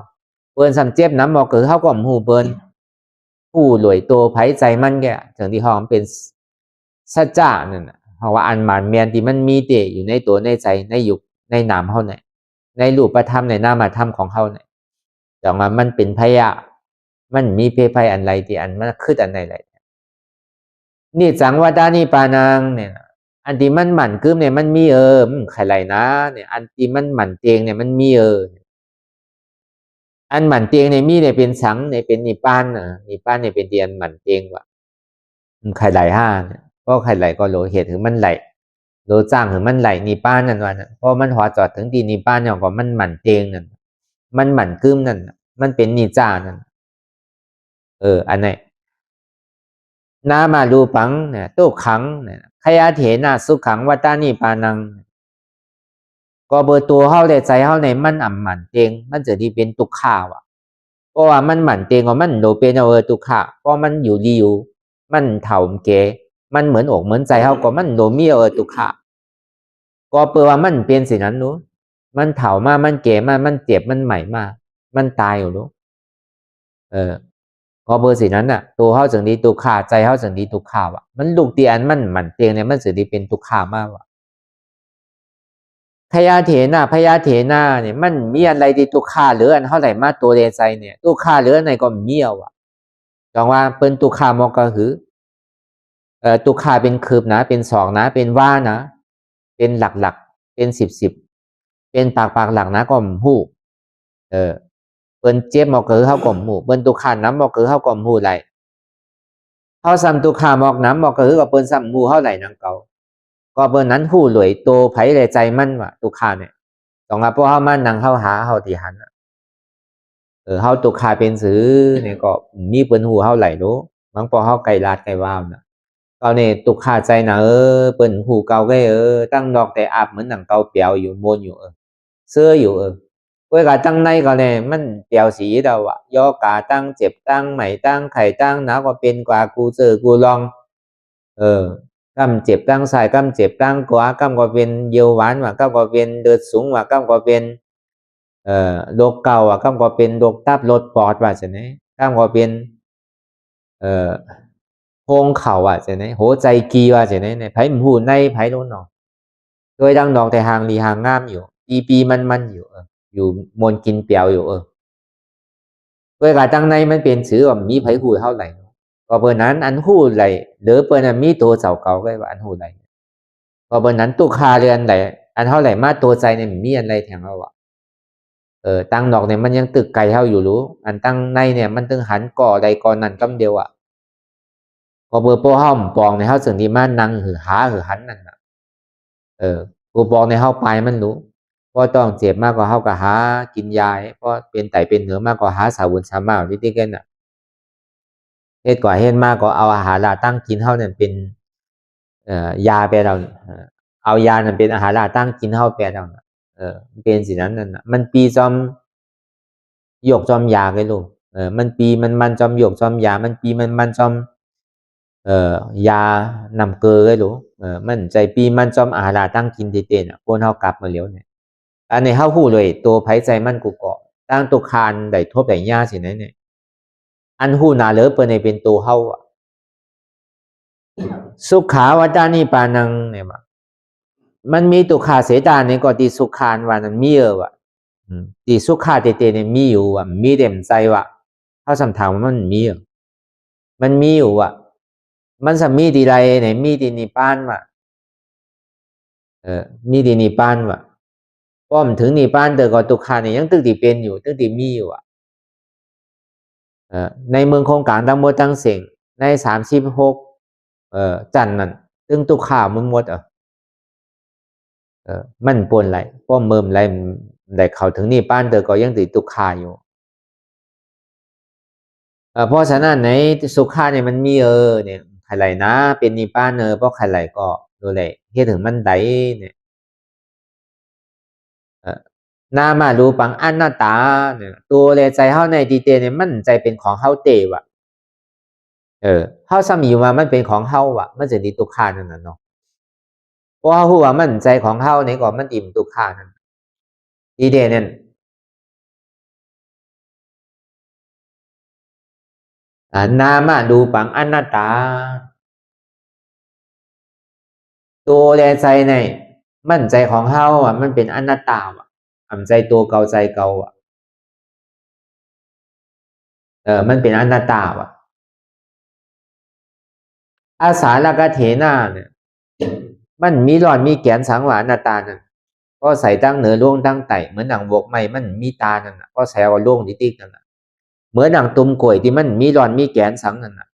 เปิ้นสัมเจ็บน้ำหมอกกระหือเฮาก็หูเปิ้นหูหลวยตัวไผใจมันแกถึงที่ห้องเป็นสัจจะนั่นน่ะเพราะว่าอันหมานเมียนที่มันมีเตอยู่ในตัวในใจในยุคในนามเฮาเนี่ยในรูปธรรมในนามธรรมของเฮาเนี่ยแต่ว่ามันเป็นพยะมันมีเพไพอันไรที่อันมันคืออันไหนนี่จังว่าด้านี่ปานังเนี่ยอันที่มันหมั่นกึมเนี่ยมันมีไข่ไหลนะเนี่ยอันที่มันหมั่นเตียงเนี่ยมันมีอันหมั่นเตียงเนี่ยมีเนี่ยเป็นสังเนี่ยเป็นนิพพานนิพพานเนี่ยเป็นเตียนหมั่นเตียงว่ะไข่ไหลห้าเนี่ยก็ไข่ไหลก็โลเหตุถึงมันไหลโลจ้างถึงมันไหลนิพพานนั่นวันเพราะมันหัวจอดถึงที่นิพพานเนี่ยก็มันหมั่นเตียงนั่นมันหมั่นกึมนั่นมันเป็นนิจานั่นอันไหนนามารูปังเนี่ยตุขังเนี่ยขยาเถนะสุขังวัตานิปานังก็เบอร์ตัวเฮาได้ใจเฮาในมันอ่ำหมันเตงมันจะดีเป็นตุกขาว่ะเพราะว่ามันหมันเตงว่ามันโดเป็นตุกขาเพราะมันอยู่ดีอยู่มันเถ่าเกมันเหมือนอกเหมือนใจเฮาก็มันโดมีตุกขาก็เปลือว่ามันเป็นสิ่งนั้นนู้มันเถ่ามามันเก๋มามันเจ็บมันใหม่มามันตายอยู่นู้ก็เบอร์สิ่งนั้นน่ะตัวเฮาจังดีตุกขาใจเฮาจังดีตุกขาว่ะมันลูกตีอันมันหมันเตงเนี่ยมันสิดีเป็นตุกขามากว่ะ พญาเถนะเนี่ยมันมีอะไรที่ตุค่าเหลืออันเท่าไหร่มาตัวเรใจเนี่ยตุค่าเหลือในก็มีเอาอ่ะจองว่าเป็นตุค่ามอกก็คือตุค่าเป็นคืบนะเป็นสองนะเป็นว่านะเป็นหลักเป็นสิบเป็นปากหลักนะก็หู้เปิ้นเจ็บมอกคือเฮาก็หู้เปิ้นตุค่าน้ำมอกคือเฮาก็หู้ไหลเฮาซ้ำตุค่ามอกน้ำมอกคือก็เปิ้นซ้ำหู้เฮาไหลนังเก่าก็เปิ้นนั้นหู้หลวยโตไผในใจมันว่าตุค่าเนี่ยต้องว่าพวกเฮามานั่งเฮาหาเฮาที่หันเฮาตุค่าเป็นสือเนี่ยก็มีเปิ้นหู้เฮาไหลโดบางพอเฮาไกลลาดไกลว่าวน่ะก็เนี่ยตุค่าใจน่ะเปิ้นหู้เก่าไกตั้งดอกแต่อาบเหมือนหนังเก่าเปียวอยู่มวนอยู่เสื้ออยู่với cả tăng nayก็เนี่ยมันเปียวสีเราอะย่อกาตั้งเจ็บตั้งใหม่ตั้งไข่ตั้งหนาวก็เป็นกว่ากูเจอกูลองกำเจ็บตั้งใส่กำเจ็บตั้งกว่ากำก็เป็นเยียวหวานว่ากำก็เป็นเดือดสูงว่ากำก็เป็นโรคเก่าว่ากำก็เป็นโรคตับโรคปอดว่าจะไหนกำก็เป็นโพงเข่าว่าจะไหนหัวใจกีว่าจะไหนเนี่ยไผ่หูในไผ่โน่นเนาะโดยดังดอกแต่หางดีหางงามอยู่ปีมันอยู่อยู่มนกินเปียวอยู่เวลาตั้งในมันเป็นสื่อว่ามีไผหูเท่าไหร่ก็เบอร์นั้นอันหูไหลหรือเบอร์นั้นมีตัวเสาเก่าก็ว่าอันหูไหลก็เบอร์นั้นตุคาเรือนไหลอันเท่าไหร่มาตัวใจเนี่ยมีอะไรแทงเราอ่ะตั้งดอกเนี่ยมันยังตึกไกลเท่าอยู่รู้อันตั้งในเนี่ยมันตึงหันก่อใดก่อนั่นกำเดียวอ่ะก็เบอร์โป้ห้อมปองในเท่าสิ่งที่มันนั่งหือหาหือหันนั่นอ่ะกูปองในเท่าปลายมันรู้เพราะต้องเจ็บมากกว่าเขาก็หากินยาเพราะเป็นไตเป็นเนื้อมากกว่าหาสาวุนสามารถวิธีกันน่ะเฮ็ดกว่าเฮ็ดมากกว่าเอาอาหารลาตั้งกินเท่านั้นเป็นยาไปเราเอายานั้นเป็นอาหารลาตั้งกินเท่าไปเราเป็นสิ่งนั้นนั่นน่ะมันปีจอมหยกจอมยาไงลูกมันปีมันจอมหยกจอมยามันปีมันจอมยานำเกลือไงลูกมันใจปีมันจอมอาหารลาตั้งกินที่เต้นพวกเฮากลับมาเหลียวเนี่ยอันนี้เฮาฮู้เลยตัวไผใจมันกูเกาะตั้งตัวคานได้ทบได้ยาสินั้นเนี่ยอันฮู้นาเลิเปิ้นให้เป็นตัวเฮาอ่ะสุขาวตานิปานังเนี่ยมันมีตุขาเสตาเนี่ยก็ที่สุขานว่านั้นมีว่ะที่สุขาเตเนี่ยมีอยู่ว่ะมีเต็มใจว่ะเฮาสำถามว่ามันมีอยู่ว่ะมันสมีที่ใดเนี่ยมีที่นิพพานว่ะมีที่นิพพานว่ะป้อมถึงนิพพานแต่ก็ตุขาเนี่ยยังตึกที่เป็นอยู่ตึกที่มีอยู่อ่ะในเมืองโครงการทั้งหมดทั้งเสียงใน36จันนั่นตึงตุขามันหมดมันปนไหลป้อมเมิมไหลได้เข้าถึงนิพพานแต่ก็ยังติดตุขาอยู่เพราะฉะนั้นในสุขาเนี่ยมันมีเนี่ยใครไหลนะเป็นนิพพานเพราะใครไหลก็ดูแลเฮ็ดถึงมันได้เนี่ยนามารูปังอนัตตาเนี่ยตัวแลใจเฮาในดีเตเนี่ยมันใจเป็นของเฮาเตว่ะเฮาซ้ำอยู่ว่ามันเป็นของเฮาว่ะมันจะดีตุขานั่นน่ะเนาะเพราะเฮาฮู้ว่ามันใจของเฮานี่ก็มันอิ่มตุขานั่นดีเดนั่นนามาดูปังอนัตตาตัวแลใจในมันใจของเฮาอ่ะมันเป็นอนัตตาว่ะใจตัวเก่าใจเก่าอ่ะมันเป็นอนัตตาว่ะอาสาลกเถนาเนี่ยมันมีหลอดมีแกนสังวาอนัตตานั่นก็ใส่ตั้งเหนือล่วงตั้งไต่เหมือนหนังบวกใหม่มันมีตานั่นน่ะก็ใส่เอาล่วงติ๊กนั่นน่ะเหมือนหนังตุ่มกล้วยที่มันมีหลอดมีแกนสังนั่นน่ะ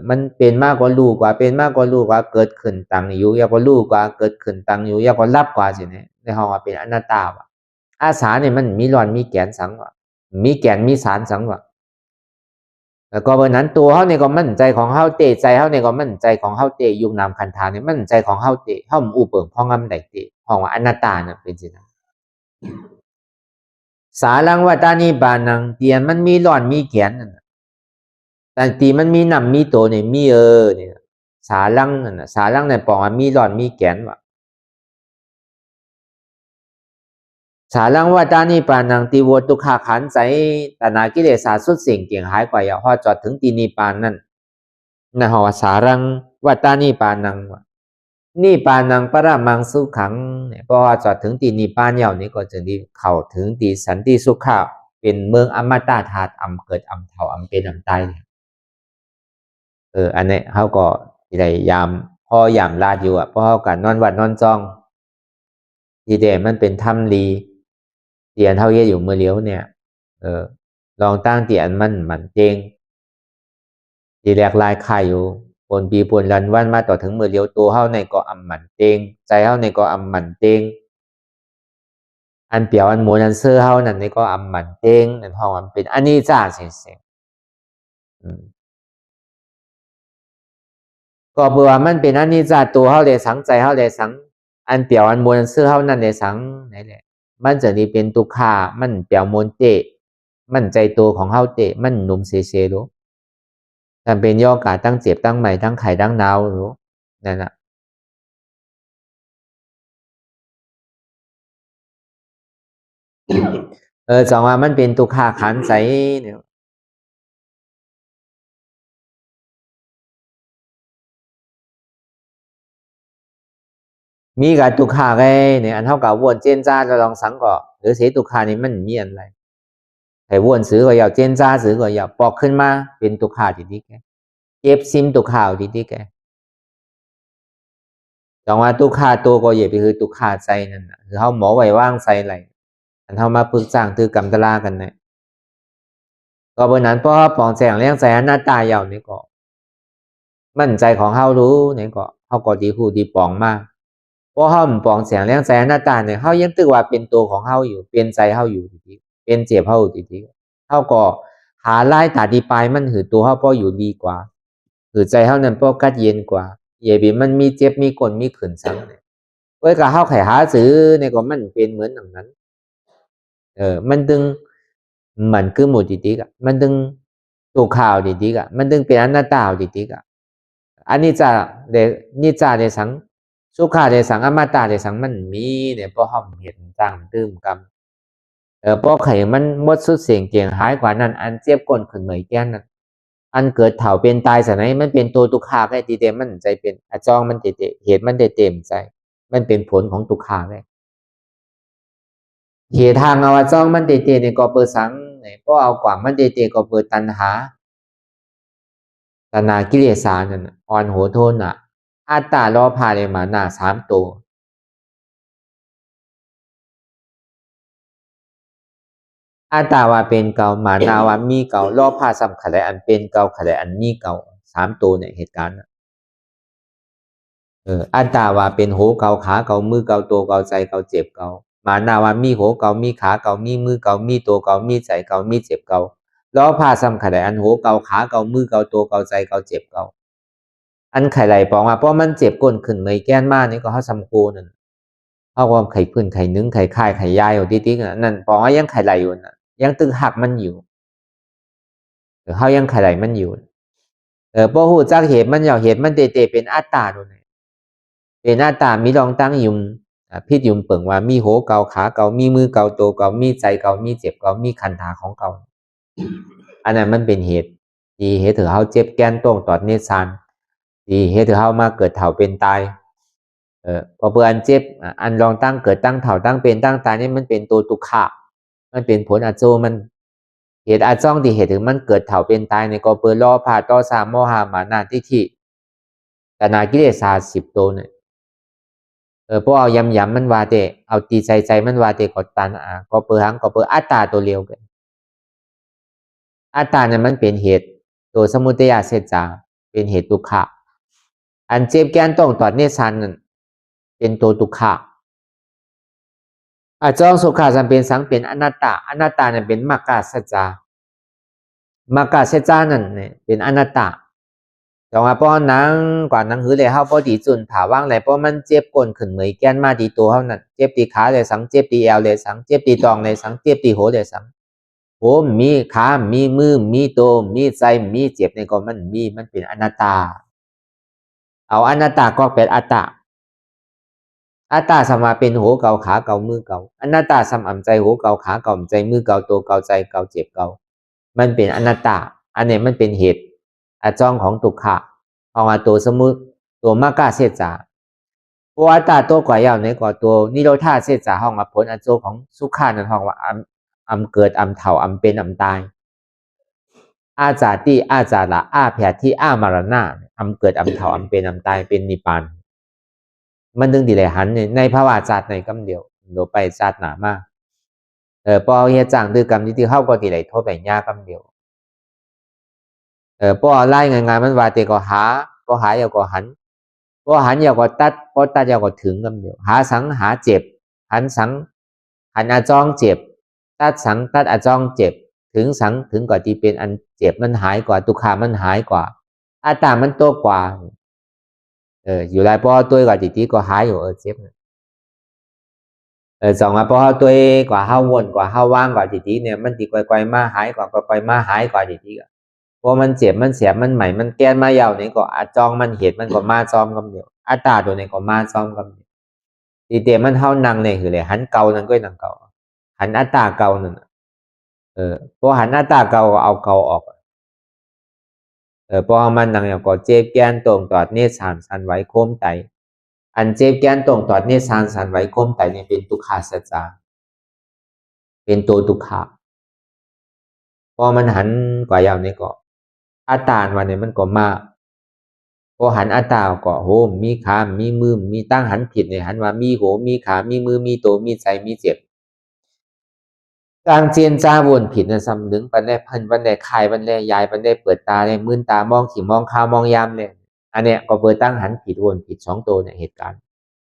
มันเป็นมากกว่ารู้กว่าเป็นมากกว่ารู้กว่าเกิดขึ้นตั้งอยู่ยากกว่ารู้กว่าเกิดขึ้นตั้งอยู่ยากกว่ารับกว่าสิเนี่ยในห้องว่าเป็นอนัตตาว่ะอาสาเนี่ยมันมีหลอดมีแกนสังว่ะมีแกนมีสารสังว่ะแล้วก็เพราะนั้นตัวเฮาเนี่ยก็มั่นใจของเฮาเตใจเฮาเนี่ยก็มั่นใจของเฮาเตยุคนามคันธาเนี่ยมั่นใจของเฮาเตเฮาอูเปิงพ่องำได้เตห้องว่าอนัตตาน่ะเป็นสินะสารังวัตานิบานังเตียนมันมีหลอนมีแกนนั่นน่ะแต่ตีมันมีนำมีโตเนี่ยมีเนี่ยสารังนั่นน่ะสารังในปองมีหลอนมีแกนว่ะสารังวัตานิปานังตีวตุขาขันใจตนากิเลสาสุดสิ่งเกี่ยงหายกว่าอย่าพอจอดถึงตีนิปานนั่นนะฮะว่าสารังวัตานิปานังว่ะ นี่ปานังปรมังสุขังเนี่ยพอจอดถึงตีนิพพานเหี่ยวนี้ก็จะได้เข้าถึงตีสันติสุขะเป็นเมืองอมตะธาตุอำเกิดอำเฒ่าอำเป็นอำตายเนี่ยอันนี้เขาก็ได้ยามพอยามลาดอยู่เพราะเขากันนอนวัดนอนจ้องทีเดียมันเป็นถ้ำลีเตียนเท่าเยอยู่เมื่อเลี้ยวเนี่ยลองตั้งเตียนมันเจงทีแรกลายข่ายอยู่ปนปีปนรันวันมาต่อถึงเมื่อเลี้ยวตัวเฮาในก็อำหมันเจงใจเฮาในก็อำหมันเจงอันเปียวอันหมูอันเสื้อเฮานั่นในก็อำหมันเจงนั่นห้องมันเป็นอันนี้จ้าเสียก็เบื่อมันเป็นอันนี้จ้าตัวเฮาเลยสังใจเฮาเลยสังอันเปียวอันหมูอันเสื้อเฮานั่นเลยสังไหนแหละมันจะนี่เป็นตุกขามันเปียวมนเจมันใจตัวของเฮาเตมันหนุ่มเซรู้ทำเป็นย่อกาตั้งเจ็บตั้งใหม่ตั้งไข่ตั้งนาวรู้นั่นน่ะจังว่ามันเป็นตุกขาขันใจเนี่ยมีกับตุกขาไงเนี่ยอันเท่ากับวนเจนจ้าจะลองสังก่อหรือเสียตุกขานี่มันมีอะไรแต่วนซื้อก็อยากเจนจ้าซื้อก็อยากปอกขึ้นมาเป็นตุกขาดีๆแกเจ็บซิมตุกขาดีๆแกจังว่าตุกขาตัวก็อย่าไปคือตุกขาใจนั่นคือเขาหมอไว้ว่างใจอะไรอันเท่ามาปรึกษาตือกรรมตลากันเนี่ยก็บนนั้นเพราะปองแสงเลี้ยงใจหน้าตาเยาวนี่ก็มั่นใจของเขารู้เนี่ยก็เขาก็ดีคู่ดีปองมากเพราะเขาปองแสงเลี้ยงใจหน้าตาเนี่ยเขายังตึกว่าเป็นตัวของเขาอยู่เป็นใจเขาอยู่ดีๆเป็นเจ็บเขาดีๆเขาก็หาไล่ตาดีปลายมันหือตัวเขาเพราะอยู่ดีกว่าหือใจเขานั้นเพราะกัดเย็นกว่าเย่บีมันมีเจ็บมีกลมีขืนซ้ำเนี่ยเว้ยกับเขาไขหาซื้อเนี่ยก็มันเป็นเหมือนอย่างนั้นมันดึงมันคือหมดดีๆกะมันดึงตัวข่าวดีๆกะมันดึงเป็นอนัตตาดีๆกะอันนี้จะเดนิจาเดสังสุขาเดสังอมตะเดสังมันมีเนี่ยเพราะห้องเห็นจังตื้มกรรมเพราะไข่มันหมดสุดเสียงเกียงหายกว่านั้นอันเจ็บก้นขึ้นเหมยแก้นนั้นอันเกิดเถ่าเป็นตายสไหนมันเป็นตัวตุกขาไงตีเต็มมันใจเป็นอจองมันเตะเหตุมันเต็มใจมันเป็นผลของตุกขาไงเหตุทางเอาจ้องมันเตะเนี่ยก็เปิดสังเนี่ยก็เอากว่างมันเตะก็เปิดตัณหากิเลสานั่นอ่อนโหโทนอ่ะอัตตาล้อพาเลยมาหน้า3ตัวอัตตาว่าเป็นเก่ามานาว่ามีเก่าล้อพาซ้ำขะไรอันเป็นเก่าขะไรอันมีเก่า3ตัวเนี่ยเหตุการณ์อัตตาว่าเป็นโหเก่าขาเก่ามือเก่าตัวเก่าใจเก่าเจ็บเก่ามานาว่ามีโหเก่ามีขาเก่ามีมือเก่ามีตัวเก่ามีใจเก่ามีเจ็บเก่าล้อพาซ้ำขะไรอันโหเก่าขาเก่ามือเก่าตัวเก่าใจเก่าเจ็บเก่าอันไข่ไหลปองมาเพราะมันเจ็บก้นขึ้นเมยแก้นมากนี่ก็เขาซ้ำโคนั่นเขาความไข่พื้นไข่นึ่งไข่ค่ายไข่ยายอยู่ติ๊กๆนั่นปองว่ายังไข่ไหลอยู่น่ะยังตึงหักมันอยู่เขายังไข่ไหลมันอยู่เพราะหูจักเหตุมันเหตุมันเตะเป็นอัตตาตัวไหนเป็นอัตตามีรองตั้งยุมพิษยุมเปิงว่ามีโหเกาขาเกามีมือเกาตัวเกามีใจเกามีเจ็บเกามีคันธาของเกาอันนั้นมันเป็นเหตุที่เหตุถือเขาเจ็บแก้นต้งตอดเนซานที่เหตุถือเขามาเกิดเถ่าเป็นตายพอเบื่ออันเจ็บอันรองตั้งเกิดตั้งเถ่าตั้งเป็นตั้งตายนี่มันเป็นตัวตุกขะมันเป็นผลอาโจมันเหตุอาจ้องที่เหตุถึงมันเกิดเถ่าเป็นตายในก็เปิดล้อพาต่อสามโมหามานาทิฏฐิแต่นากิเลส10ตัวเนี่ยพวกเอายำมันวาเตเอาตีใจมันวาเตกดตันก็เปิดหังก็เปิดอัตตาตัวเลียวกันอัตตาเนี่ยมันเป็นเหตุตัวสมุทัยเสจาเป็นเหตุตุกขะอันเจ็บแก้นต้องตอดเนซันนั่นเป็นตัวตุกขะจองสุขาสัมเป็นสังเป็นอนัตตาเนี่ยเป็นมรรคสัจจามรรคสัจจานั่นเนี่ยเป็นอนัตตาจองว่าป้อนังกว่านังหือเลยเฮาป้อตีจุนผาว่างเลยป้อมันเจ็บก้นขึ้นเหมยแก้นมาตีตัวเฮานั่นเจ็บตีขาเลยสังเจ็บตีแอวเลยสังเจ็บตีตองเลยสังเจ็บตีโหเลยสังโหมีขามีมือมีตัวมีใจมีเจ็บในก็มันเป็นอนัตตาเอาอนัตตาก็เป็นอัตตาอัตตาสมาเป็นโหเกาขาเกามือเกาอนัตตาสมอ่ำใจโหเกาขาเกาใจมือเกาตัวเกาใจเกาเจ็บเกามันเป็นอนัตตาอันนี้มันเป็นเหตุอาจ้องของตุกขะเอามาตัวสมุติตัวมรรคเสจา เพราะอัตตาตัวกว่าอย่างในก่อตัวนิโรธาเสจาห้องผลอันโจของสุขานันห้องว่าอำเกิดอำเฒ่าอำเป็นอำตายอาจาติอาจาระอาแผดที่อามารณะอำเกิดอำเฒ่าอำเป็นอำตายเป็นนิพพานมันดึงดีเลยหันในภาวะจัดในกำเดียวโดไปจัดหนามากพอเฮียจังดื้อกรรมที่เข้าก็ดีเลยโทษแบบยากำเดียวพอไล่งานมันว่าเตก็หาพอหายก็หันพอหันก็ตัดพอตัดก็ถึงกำเดียวหาสังหาเจ็บหันสังหันอาจ้องเจ็บตัดสังตัดอาจ้องเจ็บถึงสังถึงกว่าที่เป็นอันเจ็บมันหายกว่าตุขามันหายกว่าอัตตามันโตกว่าอยู่ไรพอตัวกว่าที่ก็หายอยู่เจ็บสองมาพอตัวกว่าห้าวนกว่าห้าว่างกว่าที่เนี่ยมันตีไกลๆมาหายกว่าไกลๆมาหายกว่าที่ก็พอมันเจ็บมันเสียมันใหม่มันแก้นมายาวนี่ก็อาจองมันเหตุมันก็มาซ้อมกันเดียวอัตตาตัวนี้ก็มาซ้อมกันตีเดียมันเท่านังเนี่ยคือเลยหันเก่านั่นก็นังเก่าหันอัตตาเก่านั่นพอหันอัตตาเก่าเอาเก่าออกพอมันนังอย่างก็เจ็บแก้นตรงตอดเนสานสันไว้โค้มไตอันเจ็บแก้นตรงตอดเนสานสันไว้โค้มไตเนี่ยเป็นทุกขาสัจจาเป็นตัวทุกขาพอมันหันกว่ายาวนี่ก็อัตตาวันนี้มันก็มาพอหันอัตตาก็โหมีขามีมือมีตั้งหันผิดเนี่ยหันว่ามีโหมีขามีมือมีตัวมีใจมีเจ็บกลางเจียนจ้าวนผิดนะซ้ำนึงปันได้พันปันได้คายปันได้ยายปันได้เปิดตาได้มื่นตามองขี่มองข้าวมองยามเนี่ยอันเนี้ยก็เปิดตั้งหันผิดวนผิดสองตัวเนี่ยเหตุการณ์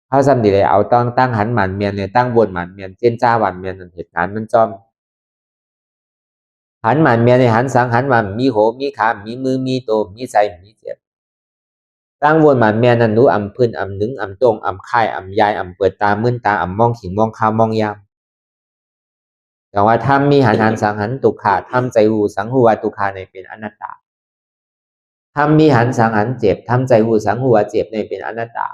เขาซ้ำดีเลยเอาตั้งหันหมันเมียนเนี่ยตั้งวนหมันเมียนเจียนจ้าหมันเมียนเหตุการณ์มันจอมหันหมันเมียนในหันสังหันหมันมีโหมีขามีมือมีตัวมีใจมีเจ็บตั้งวนหมันเมียนนั้นรู้อ่ำพื้นอ่ำนึงอ่ำตรงอ่ำค่ายอ่ำยายอ่ำเปิดตามื่นตาอ่ำมองขี่มองข้าวมองยามแต่ว่าถ้ามีหันสังหันตุขาทำใจหูสังหัวตุขาในเป็นอนัตตาถ้ามีหันสังหันเจ็บทำใจหูสังหัวเจ็บในเป็นอนัตตา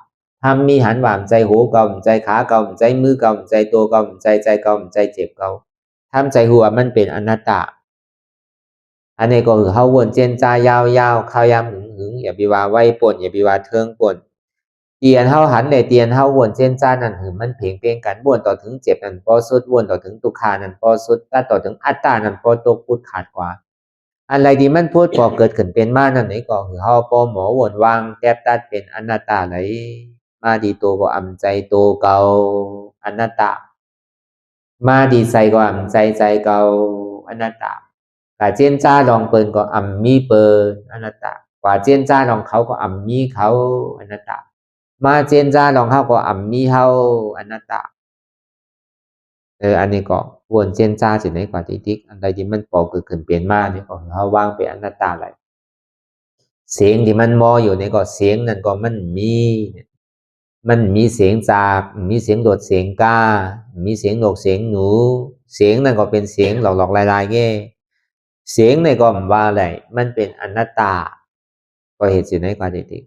ถ้ามีหันหวามใจหูเก่าใจขาเก่าใจมือเก่าใจตัวเก่าใจเก่าใจเจ็บเก่าทำใจหัวมันเป็นอนัตตาอันนี้ก็คือเขาวนเจนจ้ายาวๆข้าวยามหึงอย่าไปว่าไว้ป่นอย่าไปว่าเทิงป่นเตียนเฮาหันในเตียนเฮาวนเจนจ้านั่นหึงมันเพียงเพียงกันวนต่อถึงเจ็บนั่นพอสุดวนต่อถึงตุขานั่นพอสุดต่อถึงอัตตานั่นพอตกพูดขาดกว่าอะไรที่มันพูดพอเกิดขึ้นเป็นมานั่นนี่ก็คือเฮาพอหมอวนวางแทบตัดเป็นอนัตตาไหลมาดีตัวก็อำใจตัวเก่าอนัตตามาดีใจก็อำใจเก่าอนัตตากว่าเจียนจ้าลองเปิลก็อำมีเปิลอนัตตากว่าเจียนจ้าลองเขาก็อำมีเขาอนัตตามาเจียนจ้าลองเขาก็อำมีเขาอนัตตาอันนี้ก็วนเจียนจ้าสิในกว่าที่อันใดที่มันปอเกิดขึ้นเปลี่ยนมาเนี่ยก็เขาวางเป็นอนัตตาอะไรเสียงที่มันมออยู่ในก็เสียงนั่นก็มันมีเสียงจากมีเสียงโดดเสียงก้ามีเสียงนกเสียงหนูเสียงนั่นก็เป็นเสียงหลอกๆลายๆแง่เสียงในก็ว่าอะไรมันเป็นอนัตตาก็เหตุสิในกว่าที่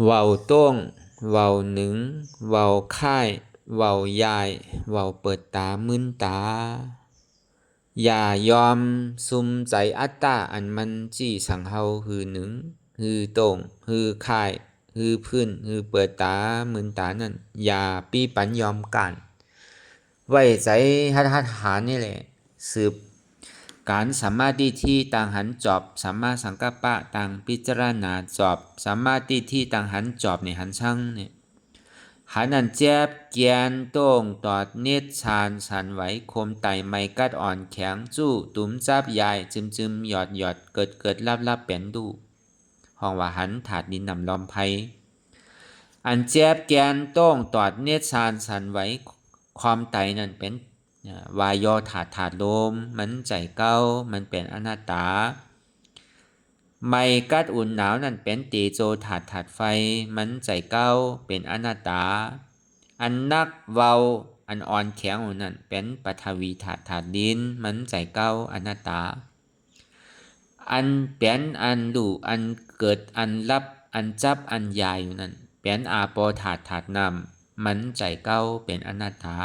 เว้าโต้งเว้าหนึ่งเว้าค่ายเว้ายายเว้าเปิดตามึนตาอย่ายอมซุมใจอัตตาอันมันจี้สังเฮาหือหนึ่งหือโต้งหือค่ายหือพื้นหือเปิดตามึนตานั่นอย่าปี้ปันยอมกันไว้ใจหัดหานี่แหละสืบการสัมมาทิฏฐิต่างหันจอบสัมมาสังกัปปะต่างพิจารณาจอบสัมมาทิฏฐิต่างหันจอบในหันช่างเนี่ยหันอันเจ็บเกียนโต้งตอดเนตรชานสันไหวคมไตไม่กัดอ่อนแข็งจู้ตุ้มจับยายจึมหยอดเกิดลับเป็นดูห้องว่าหันถาดดินนำลอมไพอันเจ็บแกนโต้งตอดเนตรชานสันไหวความไตนั่นเป็นวายโยถาดลมมันใจเก้ามันเป็นอนัตตาไม่กัดอุ่นหนาวนั่นเป็นตีโจถาดไฟมันใจเก้าเป็นอนัตตาอันนักเว้าอันอ่อนแข็งนั่นเป็นปฐวีถาดดินมันใจเก้าอนัตตาอันเป็นอันดูอันเกิดอันรับอันจับอันยายอยู่นั่นเป็นอาโปถาดน้ำมันใจเก้าเป็นอนัตตา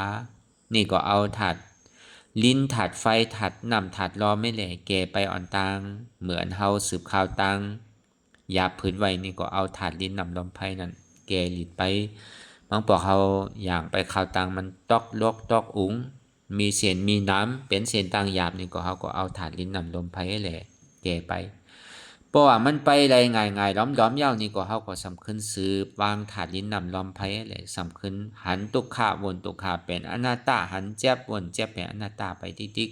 นี่ก็เอาถาดลิ้นถาดไฟถาดน้ำถาดล้อไม่แหล่แก่ไปอ่อนตังเหมือนเฮาสืบข่าวตังยาพื้นไว้นี่ก็เอาถาดลิ้นน้ำลมไผ่นั่นแก่หลีดไปบางปอกเฮาอย่างไปข่าวตังมันตอกลกตอกอุ๋งมีเศษมีน้ำเป็นเศษตังหยาบนี่ก็เฮาก็เอาถาดลิ้นน้ำลมไผ่แหล่แก่ไปเพราะว่ามันไปได้ง่ายๆล้อมๆยาวนี่ก็เฮาก็สำคัญสืบวางถาดลิ้นน้ำลมไผ่แหล่สำคัญหันตุกขะวนตุกขะเป็นอนัตตาหันเจ็บวนเจ็บเป็นอนัตตาไปติ๊ก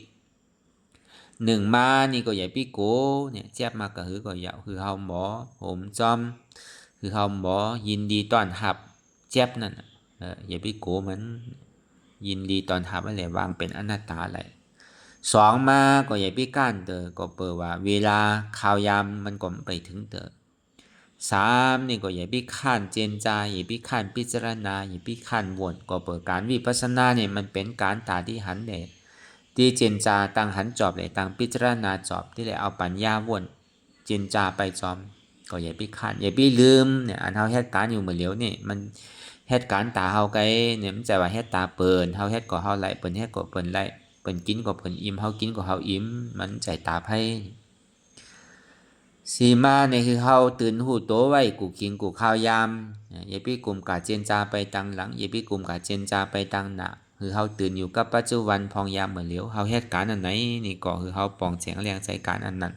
หนึ่งมานี่ก็อย่าพี่โกเนี่ยเจ็บมาก็คือก็อย่าคือเฮาหมอผมจอมคือเฮาหมอยินดีต้อนรับเจ็บนั่นอย่าพี่โกมันยินดีต้อนรับอะไรวางเป็นอนัตตาอะไรสองมาก็อย่าพี่ก้านเตอก็เปิดว่าเวลาข่าวยามมันก็ไปถึงเตอสามนี่ก็อย่าพี่ข้านเจนจาอย่าพี่ข้านพิจารณาอย่าพี่ข้านวนก็เปิดการวิปัสสนาเนี่ยมันเป็นการตาที่หันเดที่เจนจาตั้งหันจอบเลยตั้งพิจารณาจอบที่เลยเอาปัญญาวนเจนจาไปจอมก็อย่าพี่ข้านอย่าพี่ลืมเนี่ยอันเฮาเหตุการณ์อยู่เหมือนเหลียวนี่มันเหตุการณ์ตาเฮาไกเนี่ยมันจะว่าเหตุตาเปิ่นเฮาเฮ็ดก็เฮาไหลเปิ่นเฮ็ดก็เปิ่นไหลเปิ่นกินก็เปิ่นอิ่มเฮากินก็เฮาอิ่มมันใจตาไพ่สีมาเนี่ยคือเฮาตื่นหูโตไว้กูกินกูข้าวยามอย่าพี่กลุ่มกะเจนจาไปตังหลังอย่าพี่กลุ่มกะเจนจาไปตังหน้าคือเฮาตื่นอยู่กับปัจจุบันพองยามเหมือนเหลียวเฮาเฮ็ดการอันไหนนี่ก็คือเฮาปองแสงแรงใจการอันนั้น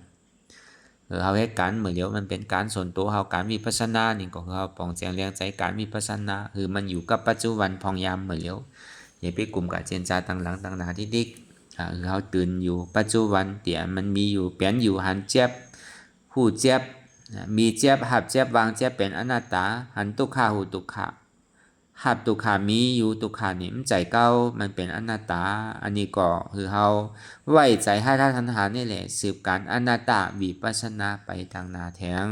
เฮาเฮ็ดการเหมือนเหลียวมันเป็นการส่วนตัวเฮาการวิปัสสนานี่ก็คือเฮาปองแสงแรงใจการวิปัสสนาคือมันอยู่กับปัจจุบันพองยามเหมือนเหลียวอย่าพี่กลุ่มกะเจนจาตังหลังตังหน้าที่ดิกคือเฮาตื่นอยู่ปัจจุบันเตี่ยมันมีอยู่เปลี่ยนอยู่หันเจ็บหูเจ็บมีเจ็บหับเจ็บวางเจ็บเป็นอนัตตาหันตุกขาหูตุกขาหับตุกขามีอยู่ตุกขานี่มันใจเก้ามันเป็นอนัตตาอันนี้ก็คือเฮาไว้ใจให้ท่านทันหานี่แหละสืบการอนัตตาวิปัสสนาไปทางหน้าแทง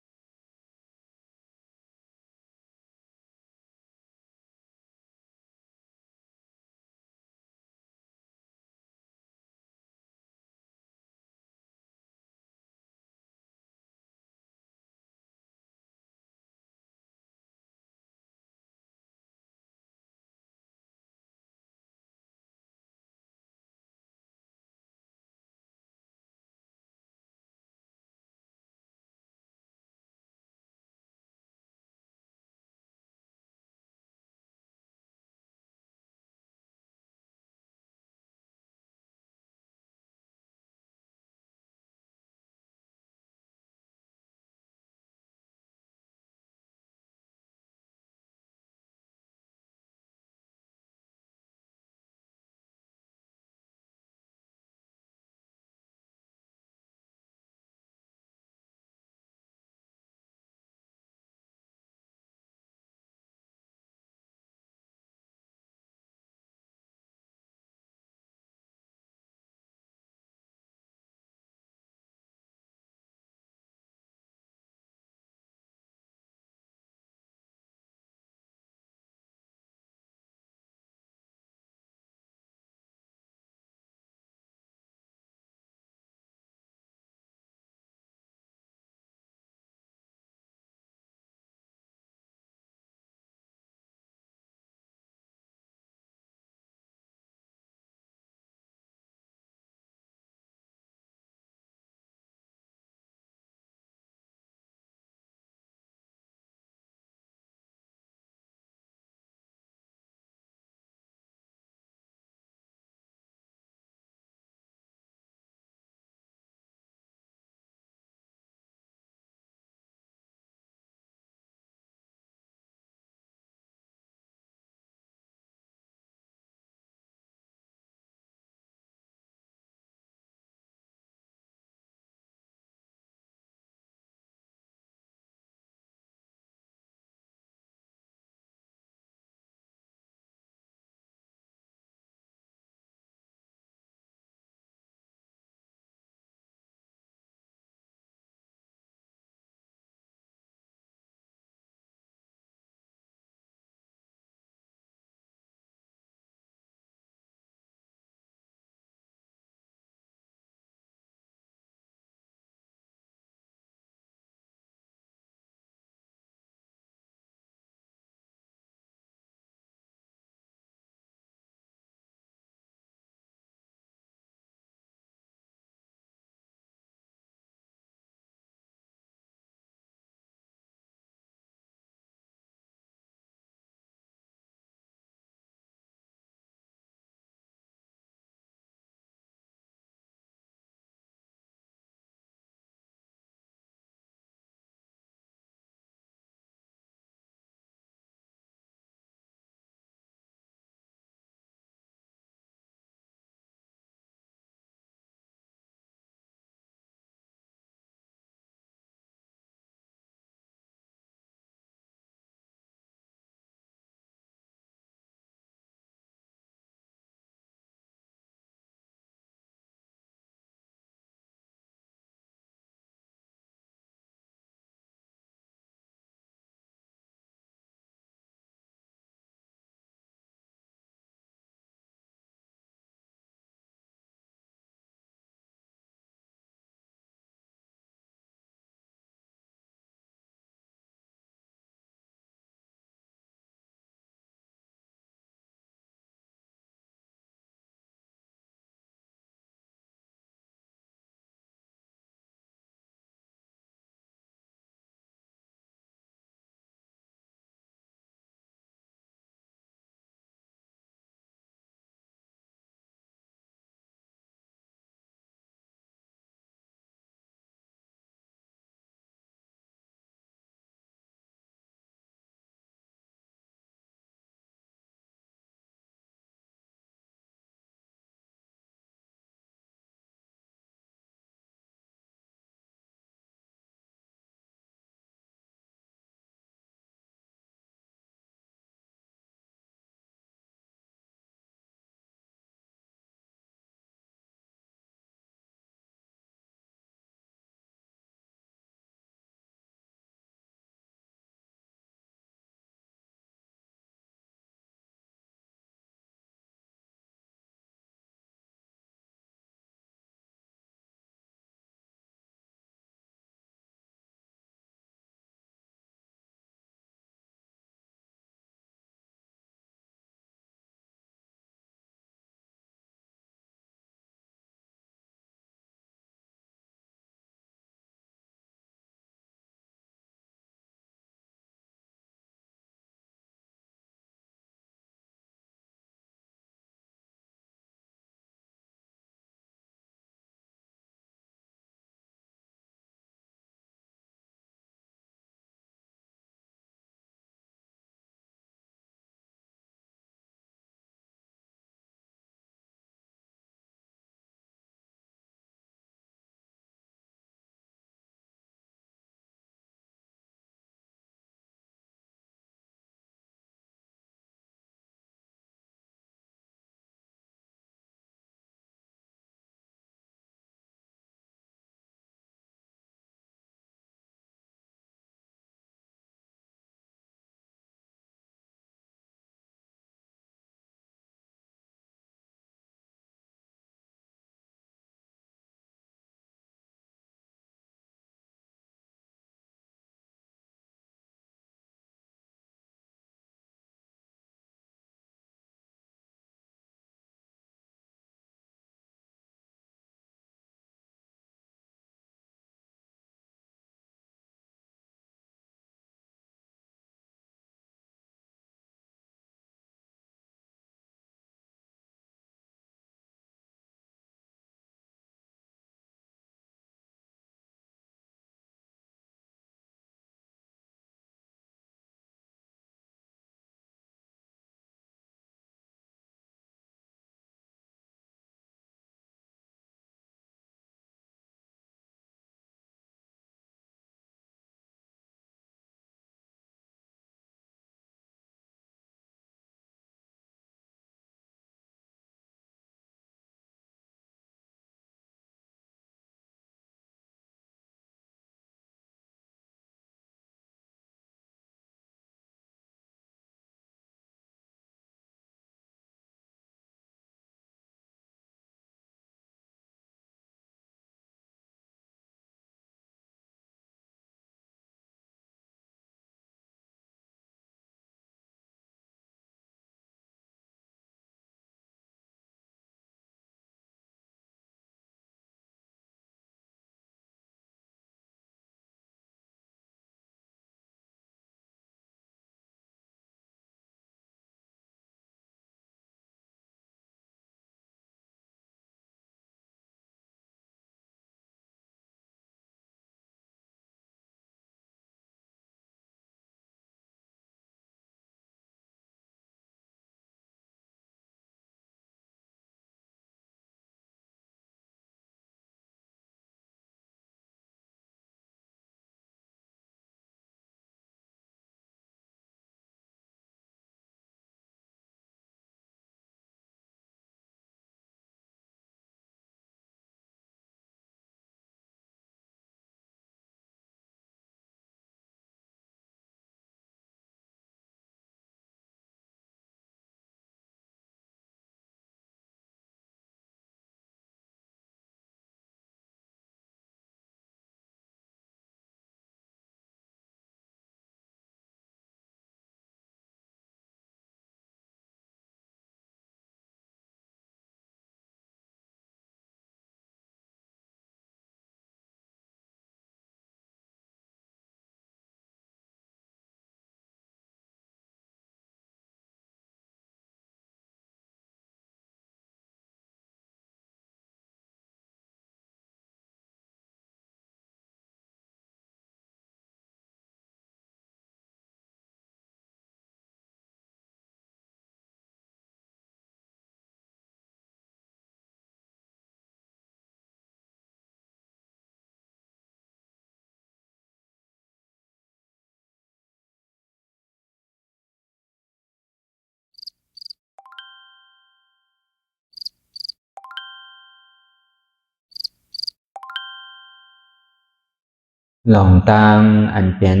หลองตังอันเป็น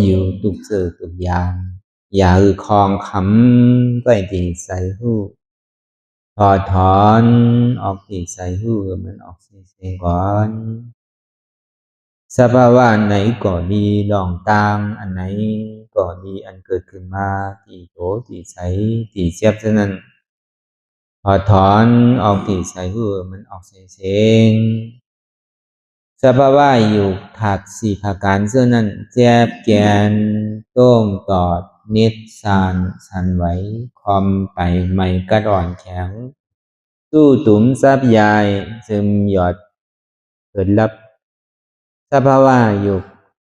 อยู่ทุกสื่อทุกอย่างอย่าคลองคำไว้ที่ใส่หูถอดถอนออกที่ใส่หูมันออกเสียงก่อนสภาวะไหนก็ดีหลองตังอันไหนก็ดีอันเกิดขึ้นมาที่โตที่ใสที่เสียบเท่านั้นถอดถอนออกที่ใส่หูมันออกเสียงสภาวะอยู่ถัดสี่ประการเท่านั้นแจบแกนต้มตอดนิดสานสันไหวคอมไปไม่กระดอนแข็งสู้ตุ่มซับยายซึมหยอดเกิดลับสภาวะอยู่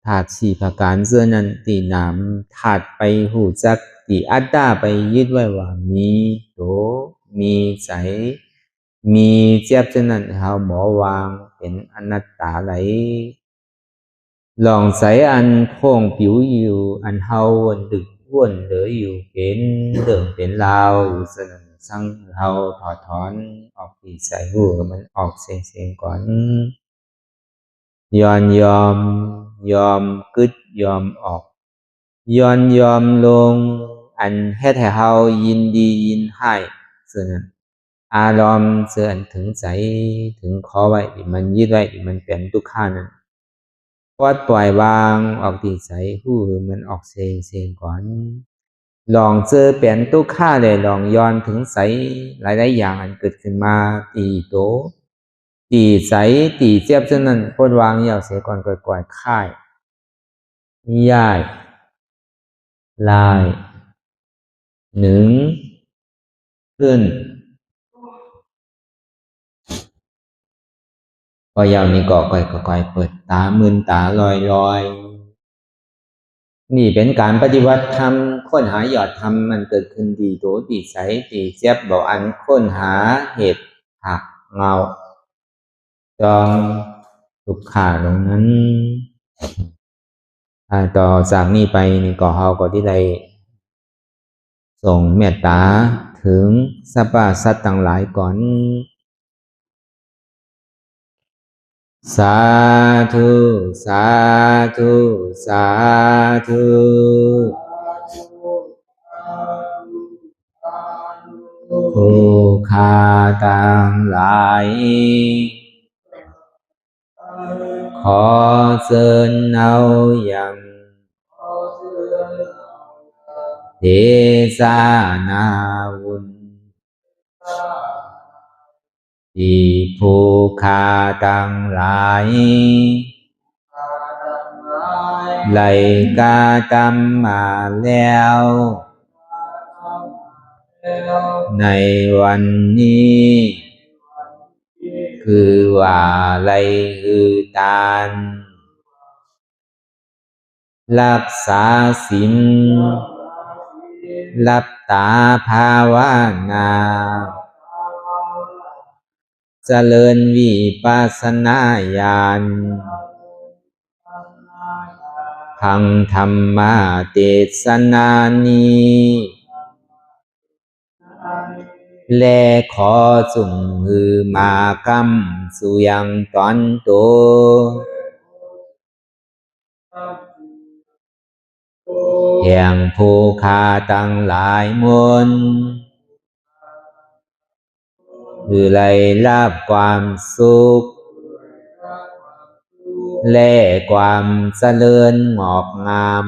ถาดสี่ประการเสื้อนั้นตีหนามถาดไปหูจักตีอัตตาไปยึดไว้ว่ามีโตมีใสมีเจ็บเช่นนั้นเฮาหมอวางเป็นอนัตตาไหลลองใสอันโค้งผิวอยู่อันเฮาวันดึกว่นเหลืออยู่เป็นเดิมเป็นลาวอยู่สนั่นสั่งเฮาถอดถอนออกตีใส่หูมันออกเสียงก่อนยอมกึดยอมออกยอมลงอันเฮ็ดให้เฮายินดียินให้ส่วนนั้นอารมณ์เสื่อถึงใจถึงขอไว้มันยึดไว้มันเป็นทุกข์นั้นปล่อยวางออกที่ใจหูมันออกเสียงก่อนลองเจอเป็นทุกข์เลยลองย้อนถึงใสหลายๆอย่างอันเกิดขึ้นมาตีโตตีใสตีเจ็บเช่นนั้นปลดวางยาวเสียก่อนก่อยค่ายย่ายลายหนึ่งขึ้นพอยาวนี้ก็ก่อยเปิดตามึนตาลอยนี่เป็นการปฏิวัติธรรมค้นหายอดธรรมมันเกิดขึ้นดีโตดีใสดีเจ็บบอกอันค้นหาเหตุหักเงาจองทุกขาตรงนั้นต่อจากนี้ไปนี่ก็เฮาก็ที่ได้ส่งเมตตาถึงสรรพสัตว์ต่างหลายก่อนสาธุสาธุสาธุผู้ข้าต่างหลายขอเชิญเอาอย่างเทศนาวุญที่ผู้ข้าต่างหลายไหลกาตามมาแล้วในวันนี้คือว่าไหลคือตานรักษาศีลรับตาภาวนาเจริญวิปัสสนาญาณพังธรรมเทศนานี้และขอจุงมือมากำสุยังตอนโตแห่งผู้ข้าตั้งหลายมนคือไล่รับความสุขและความเจริญงอกงาม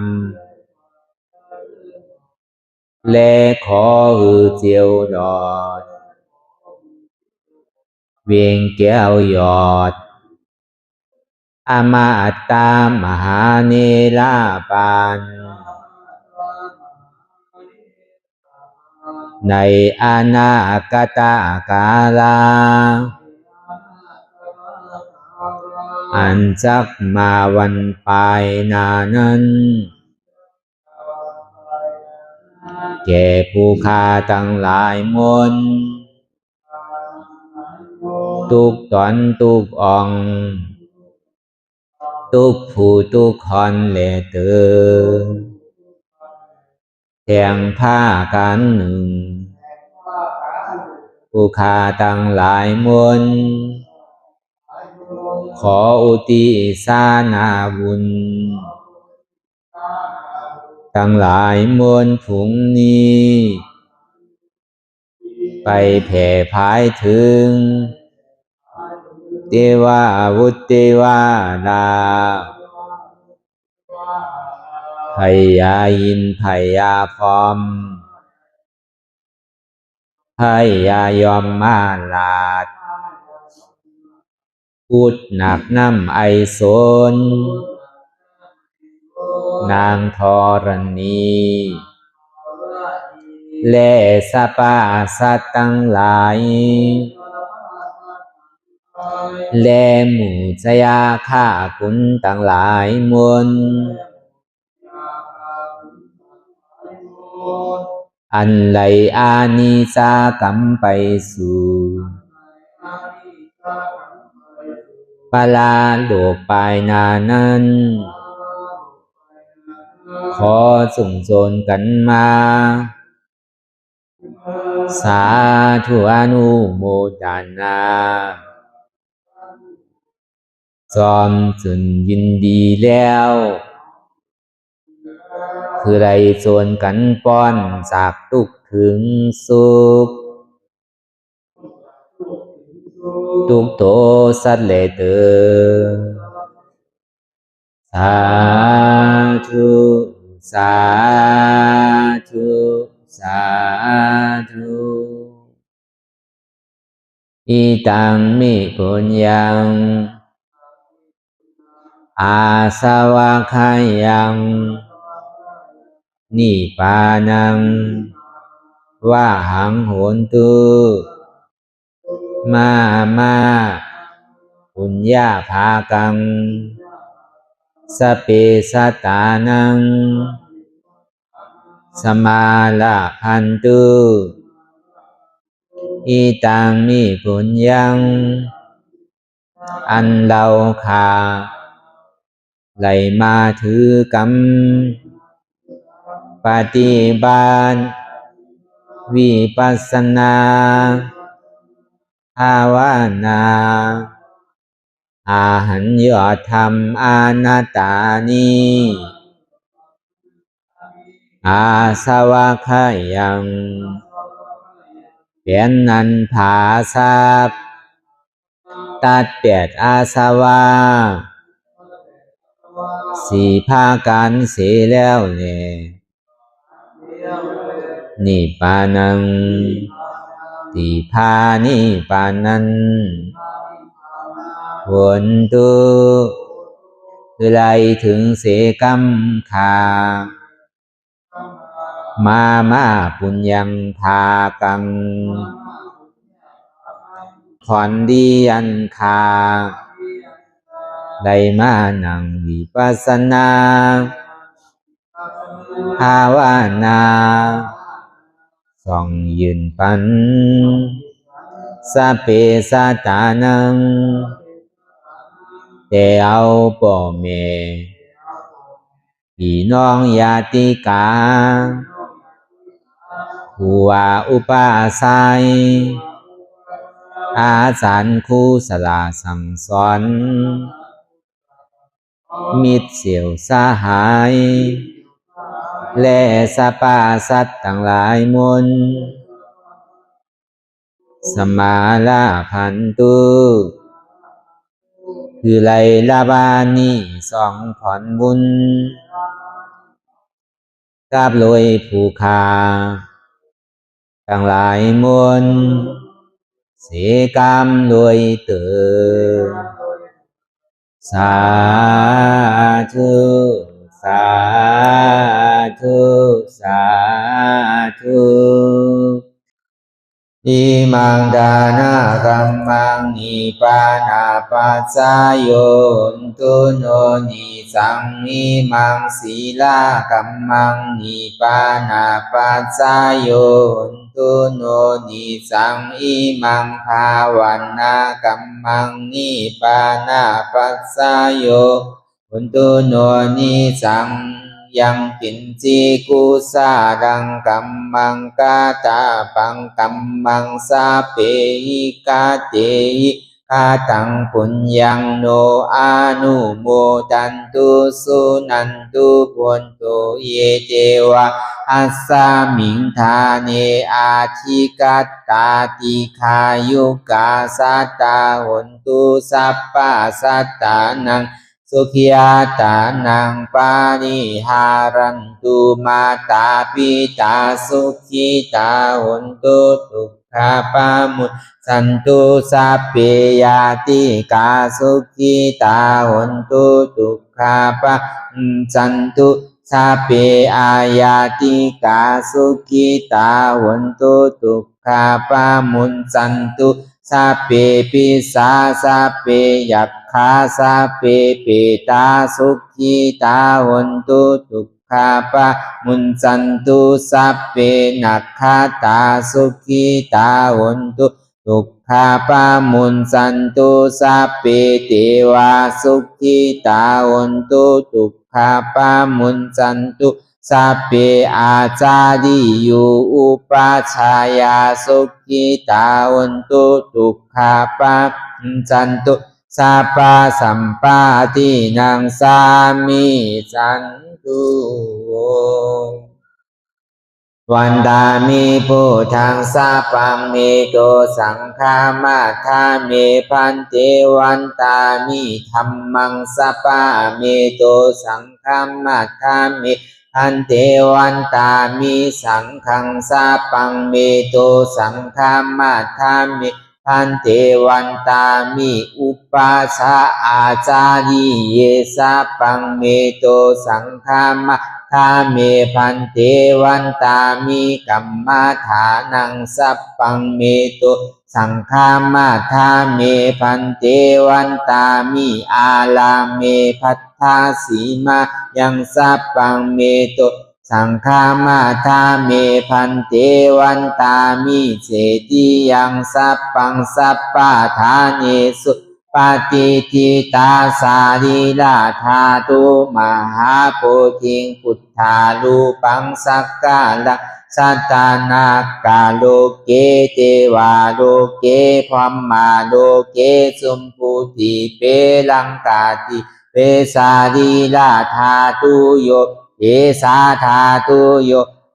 และขอเจียวดอดเวียงแก้วยอดอมาตามหาเนรปานในอนาคตกาลาอันจักมาวันปลายนานั้นแก่ผู้ข้าทั้งหลายมนทุกตนทุกองทุกผู้ทุกคนและเตือแทงผ้ากันหนึ่งผู้ข้าทั้งหลายมนข ขออุทิศนาบุญทั้งหลายมวลผุงนี้ไปแผ่พายถึงเทวาวุตเทวาดาพญาอินทร์พญาพรหมพญายมมาราชพูดหนักน้ำไอโซนนางธรณีและสรรพสัตว์ทั้งหลายและหมู่ชยาข้าคุณทั้งหลายมวลอันไหลอานิสากรรมไปสู่ปาลาโลกปลายนานั้นขอส่งโจรกันมาสาธุอนุโมทนาจอมจนยินดีแล้วคือไรโจรกันป้อนจากทุกข์ถึงสุขทุกโตสัตว์เลเตอสาธุสาธุสาธุอิตังมิปุญญังอาสวะคายังนิพพานังวะหังโหนตุมาปุญญาภากังสเปสัตตานังสมาลาพันตุอิตังมิปุญญังอันเราขาไหลมาถือกรรมปฏิบัติวิปัสสนาภาวนาอาหันยอดธรรมอนัตตานิอาสวะคายังเป็นนันผาทรัพย์ตัดเปียดอาสวะสี่ภาการเสียแล้วเนี่ยนิพพานังติพานิพพานันผลตุคือไรถึงเสกรรมขามาปุญญังภากังขอนดีอันคาได้มานั่งวิปัสสนาภาวนาส่องยืนปันสเปสัตตานังแต่เอาป่อแม่พี่น้องญาติกาผู้ว่าอุปาสัยอาจารย์ครูสลาสั่งสอนมิตรเสี่ยวสหายและสรรพสัตว์ทั้งหลายมวลสมาลาพันตุคือไลลาบานีสองผ่อนบุญกับลอยผู้คาทั้งหลายมวลเสกรรมลอยเตอสาธุสาธุสาธุอิมังดานากัมมังนิพพานาปัสสะโยนตุโนนิสังอิมังศีลากัมมังนิพพานาปัสสะโยนตุโนนิสังอิมังภาวันนากัมมังนิพพานาปัสสะโยนตุโนนิสังยังกินจีกุสาดังกัมมังกาตาปังกัมมังสาเปหิกาเตหิ คาตังปุญญังโนอานุโมดันตุสุนันตุพุนตุเยเตวะอัสสามิงทาเนอาทิกัตตาติขายุกาสัตตาหนตุสัพพะสัตตานังสุขิยาตานังปานิหารันตุมาตาปิตาสุขิตาหนตุทุกขาปามุตสันตุสัพเพยาติกาสุขิตาหนตุทุกขาปะสันตุสัพเพอายาติกาสุขิตาหนตุทุกขาปะมุนสันตุสัพเพปิสาสัพเพยัคขาสัพเพเปตาสุขิตาหนตุทุกขาปะมุนสันตุสัพเพนัคขาตาสุขิตาหนตุทุกขาปะมุนสันตุสัพเพเทวาสุขิตาหนตุทุกขาปะมุนสันตุสัพเพอาจาริยุอุปัชฌายาสุขิตาหนตุทุกขาปะมุนสันตุสัพพะสัมปาทินังสามิสันตุวันดามิพุทธังสัพพังเมโตสังฆามาทาเมพันเตวันตามิธัมมังสัพพะเมโตสังฆามาทาเมพันเตวันตามิสังฆังสัพพังเมโตสังฆามาทาเมพันเตวันตามิอุปัสสะอาจาริเยสัพพังเมโตสังฆามาทาเมพันเตวันตามิกัมมาฐานังสัพพังเมโตสังฆามาทาเมพันเตวันตามิอาลาเมพัทธาสีมายังสัพพังเมโตสังฆามาทาเมพันเตวันตามิเสติยังสัพพังสัพพะทาเนสุปฏิทิตาสารีลาธาตุมหาโพธิงพุทธาลูปังสักกาละสัตตานากาโลเกเทวาโลเกพรหมาโลเกสุมพุติเปลังกาติเปสารีลาธาตุโยเอสาธาตุโย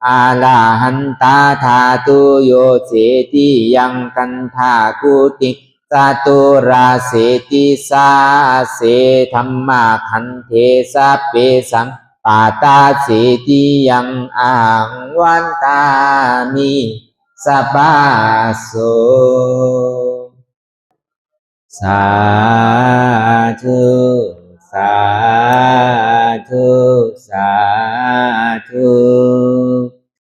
อาลาหันตาธาตุโยเสติยังกันธากุติสาตุราเสติสาเสธัมมาคันเทสัพเพสังปาตาเสติยังอ่างวันตามิสัพพะโสสาธุสาธุสาธุ